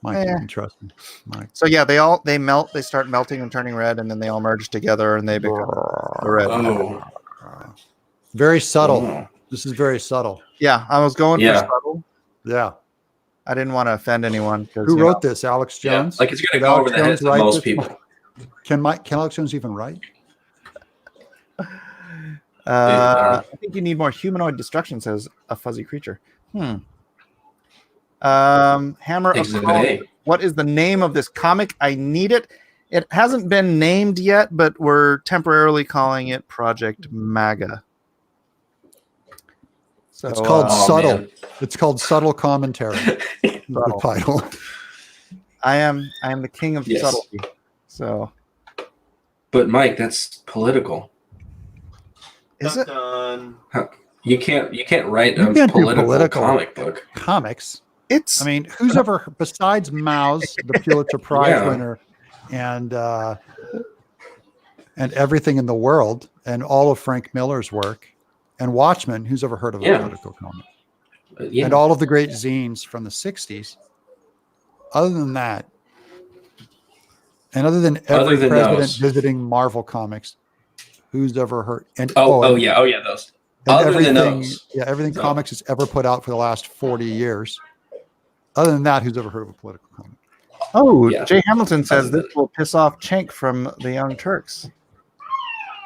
Mike, you can trust me. Mike. So yeah, they melt. They start melting and turning red, and then they all merge together, and they become the red. Oh. Very subtle. Oh. This is very subtle. Yeah, I was going Yeah. for subtle. Yeah. I didn't want to offend anyone. Who wrote this? Alex Yeah, Jones? like it's going to Did go over Alex the heads Jones of write most this? people. Can Alex Jones even write? I think you need more humanoid destruction, says a fuzzy creature. Hammer of Exhibit Call. A. What is the name of this comic? I need it. It hasn't been named yet, but we're temporarily calling it Project MAGA. So, It's called Oh, Subtle. man. It's called Subtle Commentary. The title. I am the king of Yes. subtlety. So But Mike, that's political. is it? You can't write You a can't do political political. comic book. Comics. It's I mean, who's ever besides Maus, the Pulitzer Prize Yeah. winner, and everything in the world, and all of Frank Miller's work, and Watchmen, who's ever heard of a Yeah. political comic? Yeah. And all of the great zines from the 60s. Other than that, and other than every than president those. visiting Marvel Comics, who's ever heard? And Oh yeah, those. and Other than everything, those. everything So- comics has ever put out for the last 40 years. Other than that, who's ever heard of a political comic? Oh, Yeah. Jay Hamilton says this will piss off Cenk from the Young Turks.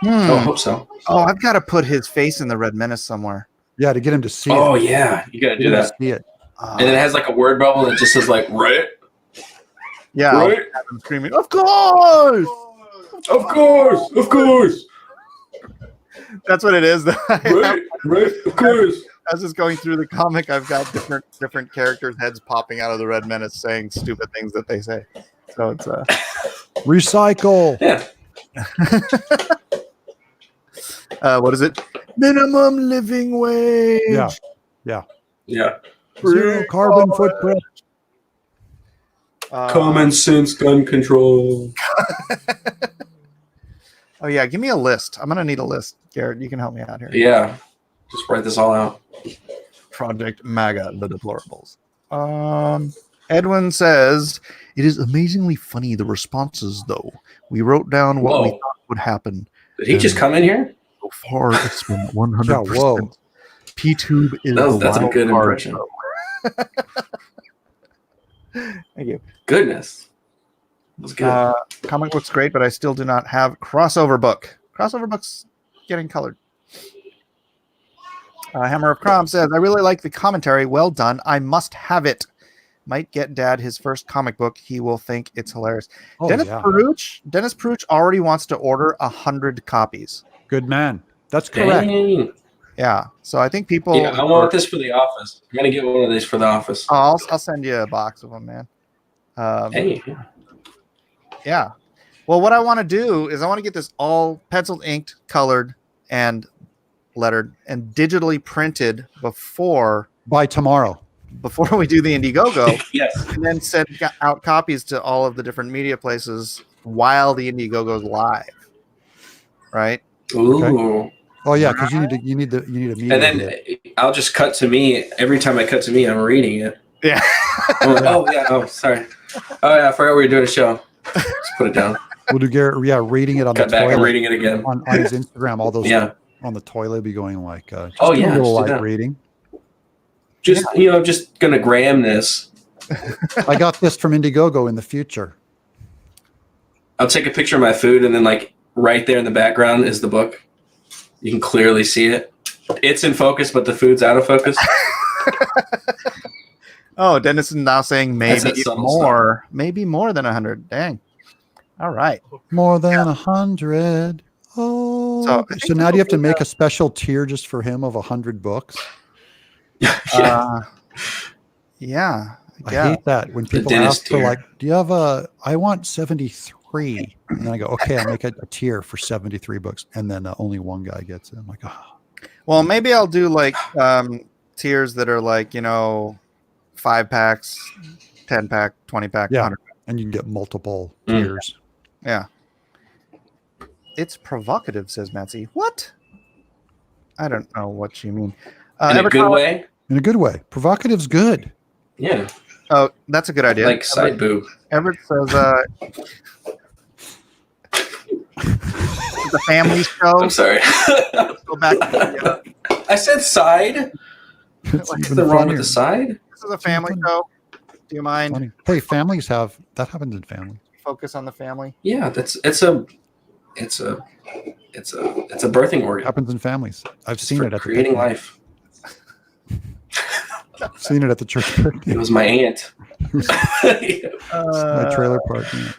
Oh, I hope so. Oh, I've got to put his face in the Red Menace somewhere. Yeah, to get him to see Oh it. yeah, you gotta Get do him to that. see it. And then it has like a word bubble that just says like right, Yeah, I'll right, have him screaming, of course! of course, That's what it is. right, of course. As it's going through the comic, I've got different characters' heads popping out of the Red Menace saying stupid things that they say. So it's Recycle. Yeah. what is it? Minimum living wage. Yeah. Yeah. Zero carbon footprint. Common sense gun control. Oh yeah, give me a list. I'm gonna need a list, Garrett. You can help me out here. Yeah. Just write this all out. Project MAGA, the deplorables. Edwin says, it is amazingly funny, the responses, though. We wrote down what we Whoa. thought would happen. Did he just come in here? So far, it's been 100%. Yeah, whoa. P-Tube is That's a wild good card, impression. though. Thank you. Goodness. That was good. Comic book's great, but I still do not have crossover book. Crossover book's getting colored. Hammer of Crom says, I really like the commentary. Well done. I must have it. Might get Dad his first comic book. He will think it's hilarious. Oh, Dennis yeah. Peruch already wants to order 100 copies. Good man. That's correct. Dang. Yeah. So I think people. Yeah, I want this for the office. I'm gonna get one of these for the office. I'll send you a box of them, man. Hey. Yeah. Well, what I want to do is I want to get this all penciled, inked, colored, and lettered, and digitally printed before By tomorrow. we do the Indiegogo, Yes. and then send out copies to all of the different media places while the Indiegogo's live. Right? Ooh. Oh yeah, because you need a meeting. And then I'll just cut to me. Every time I cut to me, I'm reading it. Yeah. I'm like, oh yeah. Oh sorry. Oh yeah. I forgot we were doing a show. Just put it down. We'll do Garrett. Yeah, reading it on Cut the back. toilet. I'm reading it again. on his Instagram. All those Yeah. on the toilet be going like, just Oh, do yeah, a little just do light that. reading. Just I'm just gonna gram this. I got this from Indiegogo in the future. I'll take a picture of my food, and then like right there in the background is the book. You can clearly see it. It's in focus, but the food's out of focus. Oh, Dennis is now saying That's maybe that subtle more than 100. Dang. All right. More than 100. Oh, So, so now do you have to make a special tier just for him of 100 books? Yeah. I hate that when people Dennis ask for tier. like, do you have I want 73. And then I go, okay, I'll make a tier for 73 books. And then only one guy gets it. I'm like, oh. Well, maybe I'll do like tiers that are like, 5 packs, 10 pack, 20 pack, Yeah. 100. And you can get multiple Mm. tiers. Yeah. It's provocative, says Matsy. What? I don't know what you mean. In a good way. In a good way. Provocative's good. Yeah. Oh, that's a good idea. Like side boob. Everett says the family show. I'm sorry. Go back to the, I said side. It's What's even the wrong funnier. with the side? this is a family show. Do you mind Funny. Hey, families have that happens in families. focus on the family? Yeah, it's a birthing organ. Happens in families. I've seen For it at creating the life. I've seen it at the church birthday. It was my aunt. My trailer park. Yeah.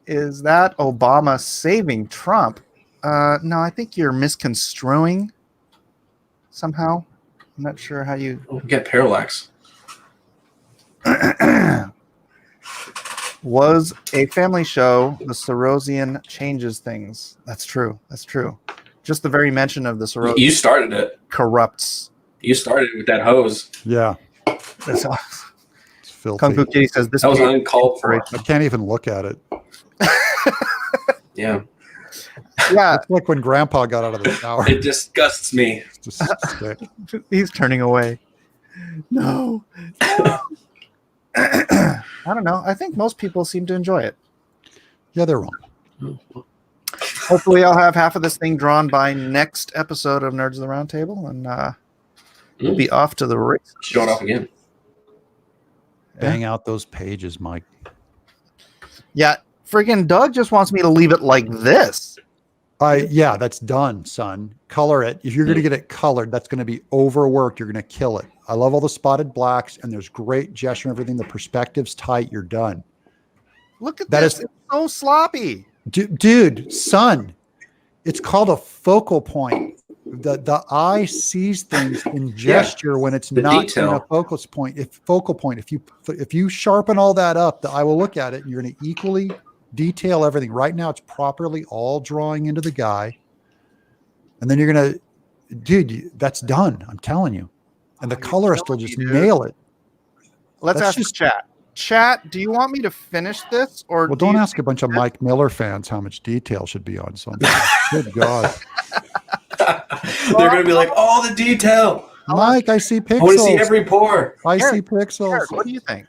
Is that Obama saving Trump? No, I think you're misconstruing somehow. I'm not sure how you. Get parallax. Was a family show. The Sorosian changes things. That's true. That's true. Just the very mention of the Sorosian You started it. corrupts. You started it with that hose. Yeah. That's all. It's filthy. Kung Fu Kitty says this That was page- uncalled for. I can't even look at it. Yeah. Yeah, It's like when Grandpa got out of the shower. It disgusts me. It's just sick. he's turning away. No. I don't know. I think most people seem to enjoy it. Yeah, they're wrong. Hopefully, I'll have half of this thing drawn by next episode of Nerds of the Roundtable, and we'll be off to the race. Show it off again. Bang out those pages, Mike. Yeah, freaking Doug just wants me to leave it like this. Yeah, that's done, son. Color it. If you're going to get it colored, that's going to be overworked. You're going to kill it. I love all the spotted blacks, and there's great gesture and everything. The perspective's tight. You're done. Look at That this. is- It's so sloppy. Dude, son, it's called a focal point. The eye sees things in gesture when it's the not detail. in a focal point. If you sharpen all that up, the eye will look at it, and you're going to equally detail everything. Right now, it's properly all drawing into the guy, and then you're going to, that's done. I'm telling you. And the You're colorist will killing just me, dude. nail it. Let's That's ask just- chat. Chat, do you want me to finish this, or Well, do don't you- ask a bunch of Mike Miller fans how much detail should be on something. Good God. They're going to be like, all the detail. Mike, I see pixels. I want to see every pore. I see Eric, pixels. Eric, what do you think?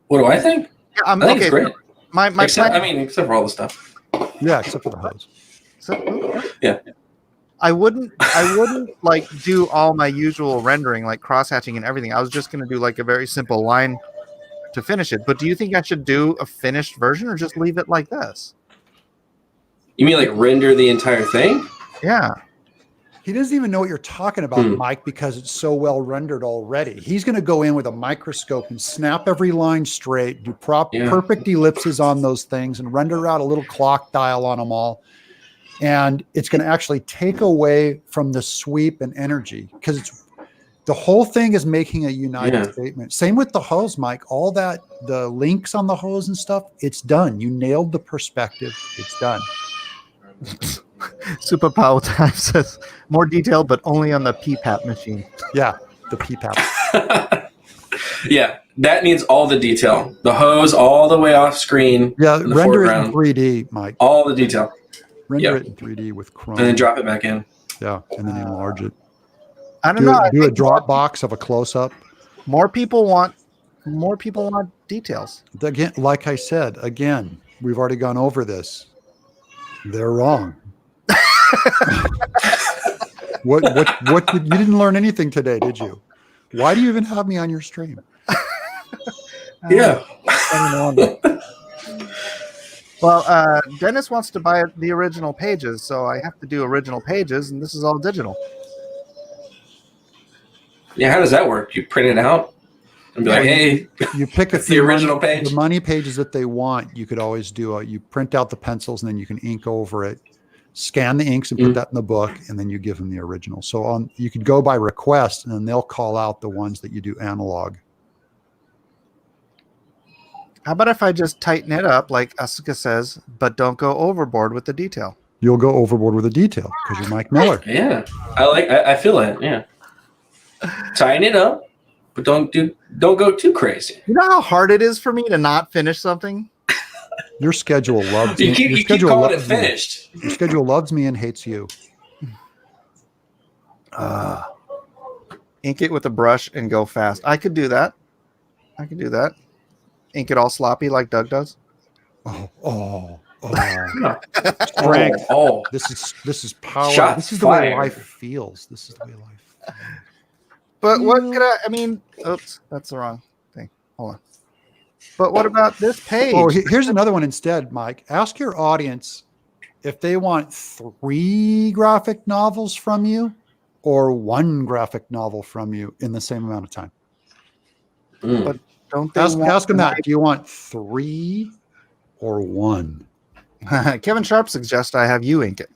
What do I think? Yeah, I think it's great. My except, plan, I mean, except for all the stuff. Yeah, except for the hose. Yeah. I wouldn't like do all my usual rendering, like cross hatching and everything. I was just going to do like a very simple line to finish it. But do you think I should do a finished version or just leave it like this? You mean like render the entire thing? Yeah. He doesn't even know what you're talking about, Mike, because it's so well rendered already. He's going to go in with a microscope and snap every line straight, do perfect ellipses on those things, and render out a little clock dial on them all. And it's going to actually take away from the sweep and energy, because the whole thing is making a united statement. Same with the hose, Mike. All that, the links on the hose and stuff, it's done. You nailed the perspective. It's done. Super Power Time says more detail, but only on the PPAP machine. Yeah, the PPAP. Yeah, that needs all the detail. The hose all the way off screen. Yeah, in the render it foreground. in 3D, Mike. All the detail. Render it in 3D with Chrome. And then drop it back in. Yeah, and then enlarge it. I don't know. Do a Dropbox of a close-up. More people want details. Again, like I said, we've already gone over this. They're wrong. What you didn't learn anything today, did you? Why do you even have me on your stream? Yeah. Well, Dennis wants to buy the original pages, so I have to do original pages, and this is all digital. Yeah, how does that work? You print it out and be like, hey, you pick it's the original page. The money pages that they want, you could always do you print out the pencils and then you can ink over it, scan the inks and put that in the book, and then you give them the original. So you could go by request, and then they'll call out the ones that you do analog. How about if I just tighten it up, like Asuka says, but don't go overboard with the detail? You'll go overboard with the detail because you're Mike Miller. Yeah, I feel it. Yeah, tighten it up, but don't go too crazy. You know how hard it is for me to not finish something? Your schedule loves you me. keep calling it finished. Your schedule loves me and hates you. Ink it with a brush and go fast. I could do that. Ink it all sloppy like Doug does. Oh. Strength. Oh. This is power. Shots this is the fired. way life feels. This is the way life feels. But what could I mean, oops, that's the wrong thing. Hold on. But what about this page? Oh, here's another one instead, Mike. Ask your audience if they want 3 graphic novels from you or 1 graphic novel from you in the same amount of time. But don't they ask them that. Do you want 3 or 1? Kevin Sharp suggests I have you ink it.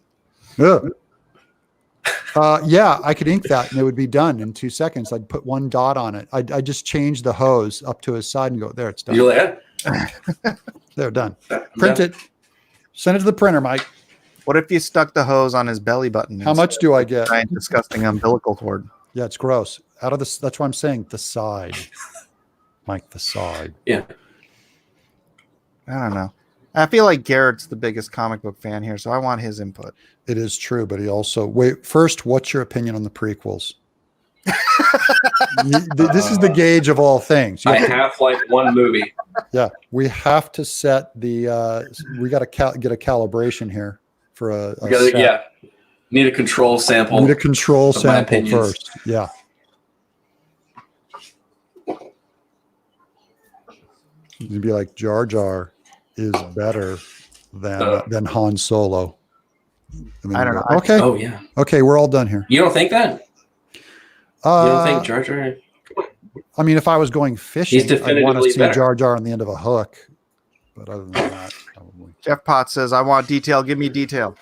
Yeah, I could ink that and it would be done in 2 seconds. I'd put 1 dot on it. I just change the hose up to his side and go, there, it's done. You're like, They're done. Print it. Send it to the printer, Mike. What if you stuck the hose on his belly button? How much do I get? Giant, disgusting umbilical cord. Yeah, it's gross. Out of this, that's why I'm saying the side. Mike, the side. Yeah. I don't know. I feel like Garrett's the biggest comic book fan here, so I want his input. It is true, but he also first, what's your opinion on the prequels? This is the gauge of all things. I have like one movie. Yeah, we have to set the. We got to get a calibration here for a. Need a control sample. Need a control sample first. Yeah. You'd be like Jar Jar is better than Han Solo. I don't know. Okay. Oh yeah. Okay, we're all done here. You don't think that? You don't think Jar Jar? I mean, if I was going fishing, He's I'd want to definitively see better. Jar Jar on the end of a hook. But other than that, probably. Jeff Potts says, I want detail. Give me detail.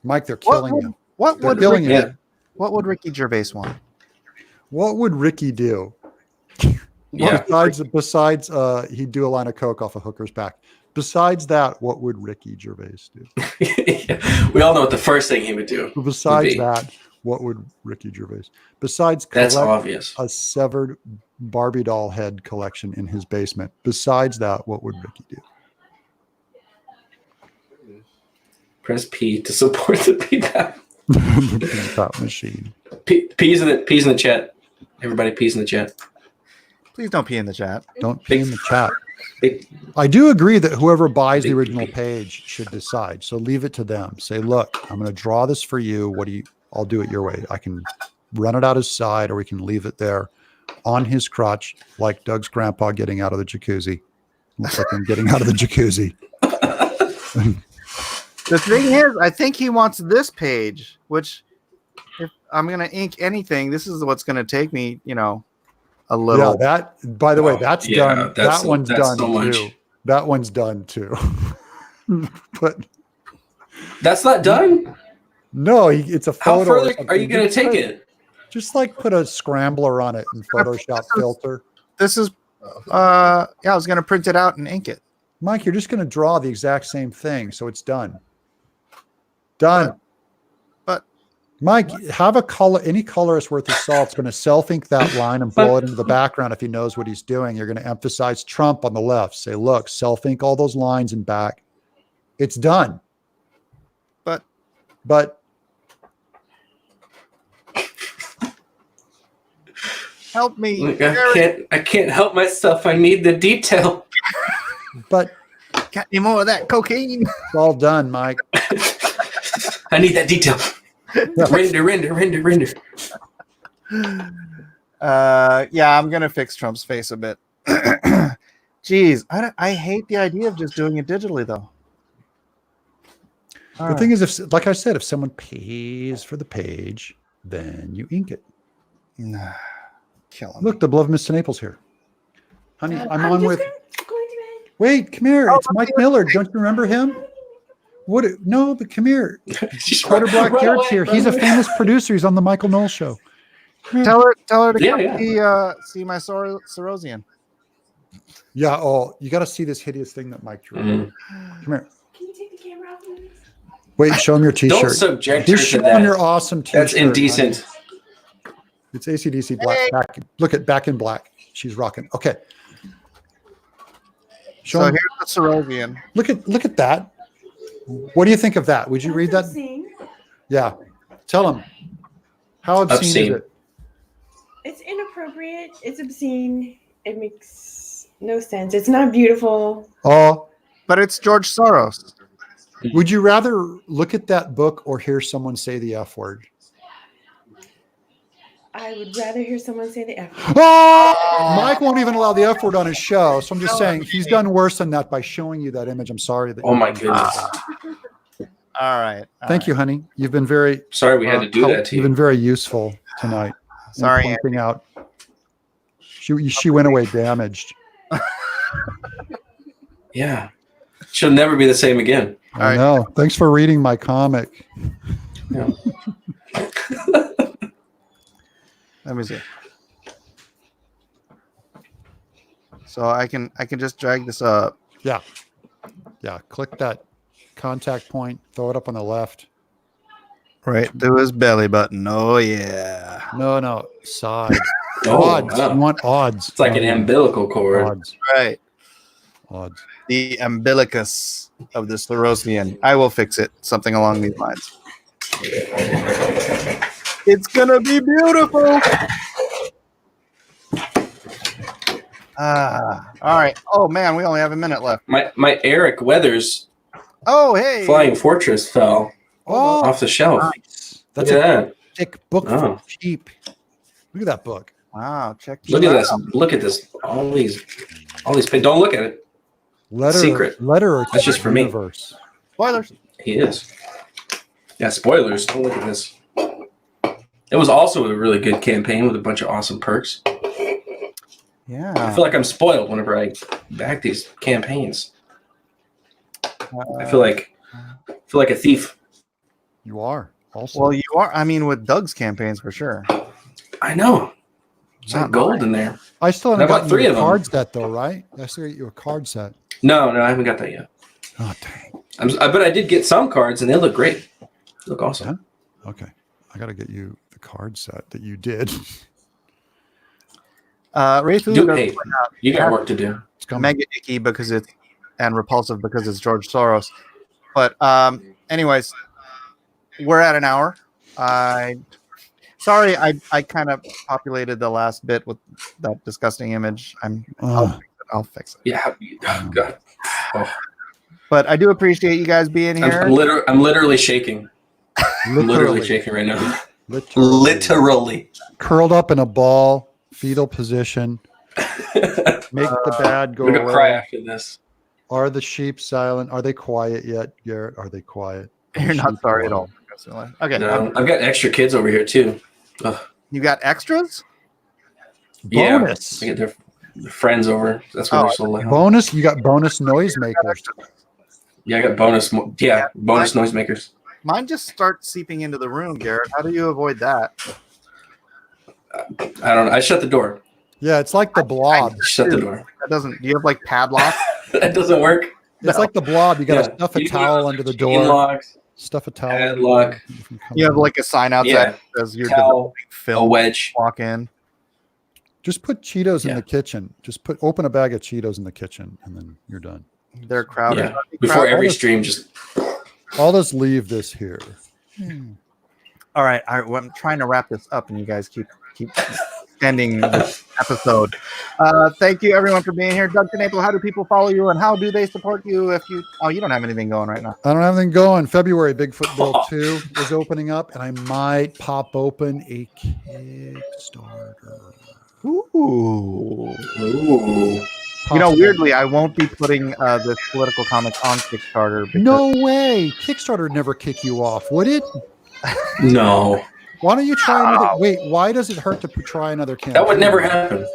Mike, they're killing you. What would Ricky Gervais want? What would Ricky do? Yeah. Besides he'd do a line of coke off a hooker's back. Besides that, what would Ricky Gervais do? We all know what the first thing he would do. Besides that, what would Ricky Gervais? Besides That's collect obvious. a severed Barbie doll head collection in his basement. Besides that, what would Ricky do? Press P to support the PPAP. PPAP machine. P's in the chat. Everybody, P's in the chat. Please don't pee in the chat. Don't pee in the chat. Big- I do agree that whoever buys the original page should decide. So leave it to them. Say, look, I'm going to draw this for you. I'll do it your way. I can run it out his side, or we can leave it there on his crotch, like Doug's grandpa getting out of the jacuzzi. Looks like I'm getting out of the jacuzzi. The thing is, I think he wants this page, which if I'm going to ink anything, this is what's going to take me, a little. Yeah, by the way, that's done. That's That one's done so much. too. That one's done too. But That's not done. no, it's a How photo. further are you going to take it? Just like put a scrambler on it in Photoshop filter. This is, I was going to print it out and ink it. Mike, you're just going to draw the exact same thing, so it's done. Done. But Mike, have a color. Any colorist worth his salt's going to self-ink that line and blow it into the background if he knows what he's doing. You're going to emphasize Trump on the left. Say, look, self-ink all those lines and back. It's done. But help me. Look, I can't help myself. I need the detail. But Got any more of that cocaine? it's all done, Mike. I need that detail. Render. I'm going to fix Trump's face a bit. Jeez, I hate the idea of just doing it digitally, though. The thing is, like I said, if someone pays for the page, then you ink it. Nah, kill him. Look, the beloved Mr. Naples here. Honey, I'm on with. Going to bed. Wait, come here. It's Mike Miller. Don't you remember him? What? No, but come here. Carter Black Garrett's here. He's a famous producer. He's on the Michael Knowles show. Tell her to Yeah, come see my Sorosian. Yeah. Oh, you got to see this hideous thing that Mike drew. Mhm. Come here. Can you take the camera off, please? Wait, show him your T-shirt. Don't subject her Just to show him that. your awesome T-shirt. That's indecent. honey. It's AC/DC black. Back, look at back in black. She's rocking. Okay. Show So him. here's the Sorosian. Look at that. What do you think of that? Would you read that? Obscene. Yeah. Tell him. How obscene is it? It's inappropriate. It's obscene. It makes no sense. It's not beautiful. Oh, But it's George Soros. would you rather look at that book or hear someone say the F word? I would rather hear someone say the F word. Oh! Mike won't even allow the F word on his show. So I'm just saying he's done worse than that by showing you that image. I'm sorry. Oh my goodness. All right. Thank you, honey. You've been very Sorry we had to do that to You've you. been very useful tonight. in Sorry, pointing out. She went away damaged. Yeah. She'll never be the same again. I know. Thanks for reading my comic. Yeah. Let me see. So I can just drag this up. Yeah. Yeah. Click that contact point, throw it up on the left. Right to his belly button. Oh yeah. No, side. Oh, Odds. wow. You want odds. It's like an umbilical cord. Odds. Right. Odds. The umbilicus of the Sorosian. I will fix it. Something along these lines. It's gonna be beautiful. All right. Oh man, we only have a minute left. My Eric Weathers Oh hey. Flying Fortress fell Oh, off the shelf. nice. That's Look a at that. thick book Oh. for cheap. Look at that book. Wow. Check. Look at this. Look at this. All these. Don't look at it. Secret. Letter. That's just for me. Universe. Spoilers. He is. Yeah, spoilers. Don't look at this. It was also a really good campaign with a bunch of awesome perks. I Yeah. feel like I'm spoiled whenever I back these campaigns. I feel like a thief. You are also. Well, you are. I mean, with Doug's campaigns for sure. I know. There's Not like gold in there. I still I haven't bought gotten 3 you a of them. card set though, right? I still get you a card set. No, I haven't got that yet. Oh dang. But I did get some cards, and they look great. They look awesome. Okay. I gotta get you the card set that you did. Ray Fu Dude, does hey, point out you got work to do. It's coming. mega icky because it's and repulsive because it's George Soros. But anyways, we're at an hour. Sorry, I kind of populated the last bit with that disgusting image. I'll fix it. Yeah. Oh, God. Oh. But I do appreciate you guys being here. I'm literally shaking. I'm literally shaking right now. Literally. Curled up in a ball, fetal position. Make the bad go I'm gonna away. cry after this. Are the sheep silent? Are they quiet yet, Garrett? Are they quiet? You're not sorry at all. Okay. No, I've got extra kids over here too. Ugh. You got extras? Bonus. Yeah, I get their friends over. That's why they're so loud. Bonus. You got bonus noisemakers. Yeah, I got bonus. Bonus noisemakers. Mine just start seeping into the room, Garrett. How do you avoid that? I don't know. I shut the door. Yeah, it's like the blob. Shut the door. That doesn't. Do you have like padlock? That doesn't work. It's like the blob. You got to stuff a towel under the door. Locks, Stuff a towel. padlock. You have like a sign outside that says you're Towel, film. a wedge. Walk in. Just put Cheetos in the kitchen. Just open a bag of Cheetos in the kitchen, and then you're done. They're crowded. Yeah. Before every stream, just. I'll just leave this here. All right. I'm trying to wrap this up, and you guys keep extending this episode. Thank you, everyone, for being here. Doug Knaple, how do people follow you, and how do they support you? You don't have anything going right now. I don't have anything going. February, Bigfoot Bill 2 is opening up, and I might pop open a Kickstarter. Ooh. Possibly. Weirdly, I won't be putting this political comic on Kickstarter. No way. Kickstarter would never kick you off, would it? No. Why don't you try another? Wait, why does it hurt to try another campaign? That would never happen.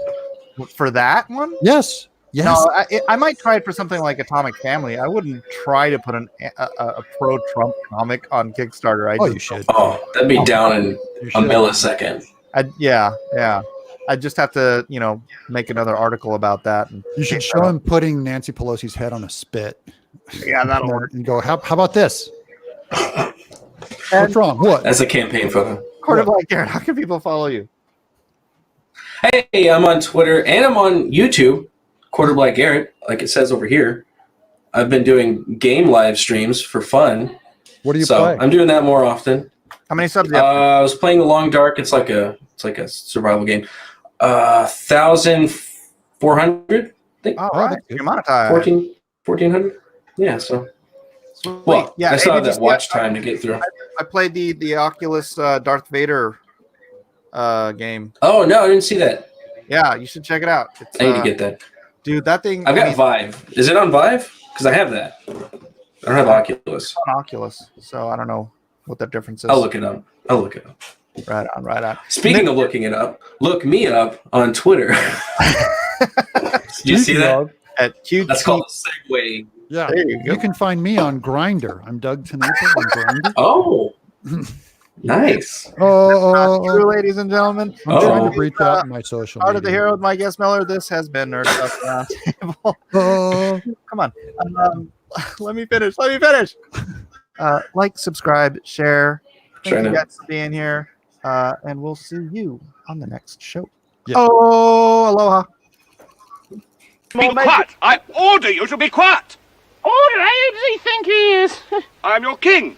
For that one? Yes. Yes. No, I might try it for something like Atomic Family. I wouldn't try to put a pro-Trump comic on Kickstarter. You should. Oh, that'd be down in a millisecond. Yeah. I just have to, make another article about that. And you should show him putting Nancy Pelosi's head on a spit. Yeah, that'll work. And go, how about this? What's wrong? What? That's a campaign photo. Quarter Black Garrett, how can people follow you? Hey, I'm on Twitter and I'm on YouTube, Quarter Black Garrett, like it says over here. I've been doing game live streams for fun. What do you play? I'm doing that more often. How many subs do you have? I was playing The Long Dark. It's like a survival game. 1,400, I think. All right. You're monetized. 1,400. Yeah, so. Sweet. Well, Yeah, I still have that watch time to get through. I played the Oculus Darth Vader game. Oh, no, I didn't see that. Yeah, you should check it out. I need to get that. Dude, that thing. I've got Vive. Is it on Vive? Because I have that. I don't have Oculus. On Oculus, so I don't know what that difference is. I'll look it up. Right on. Speaking of looking it up, look me up on Twitter. Did you see that? At QT. That's called a segue. Yeah, there you go. You can find me on Grindr. I'm Doug Knaple on Grindr. Oh, nice. True, ladies and gentlemen. I'm trying to reach out in my social Part media. of the hero with my guest Miller. This has been Nerd Stuff Roundtable. Come on. Let me finish. Like, subscribe, share. Thank you guys for being here. And we'll see you on the next show. Yeah. Oh, aloha. Be quiet! I order you to be quiet! Who does he think he is? I'm your king.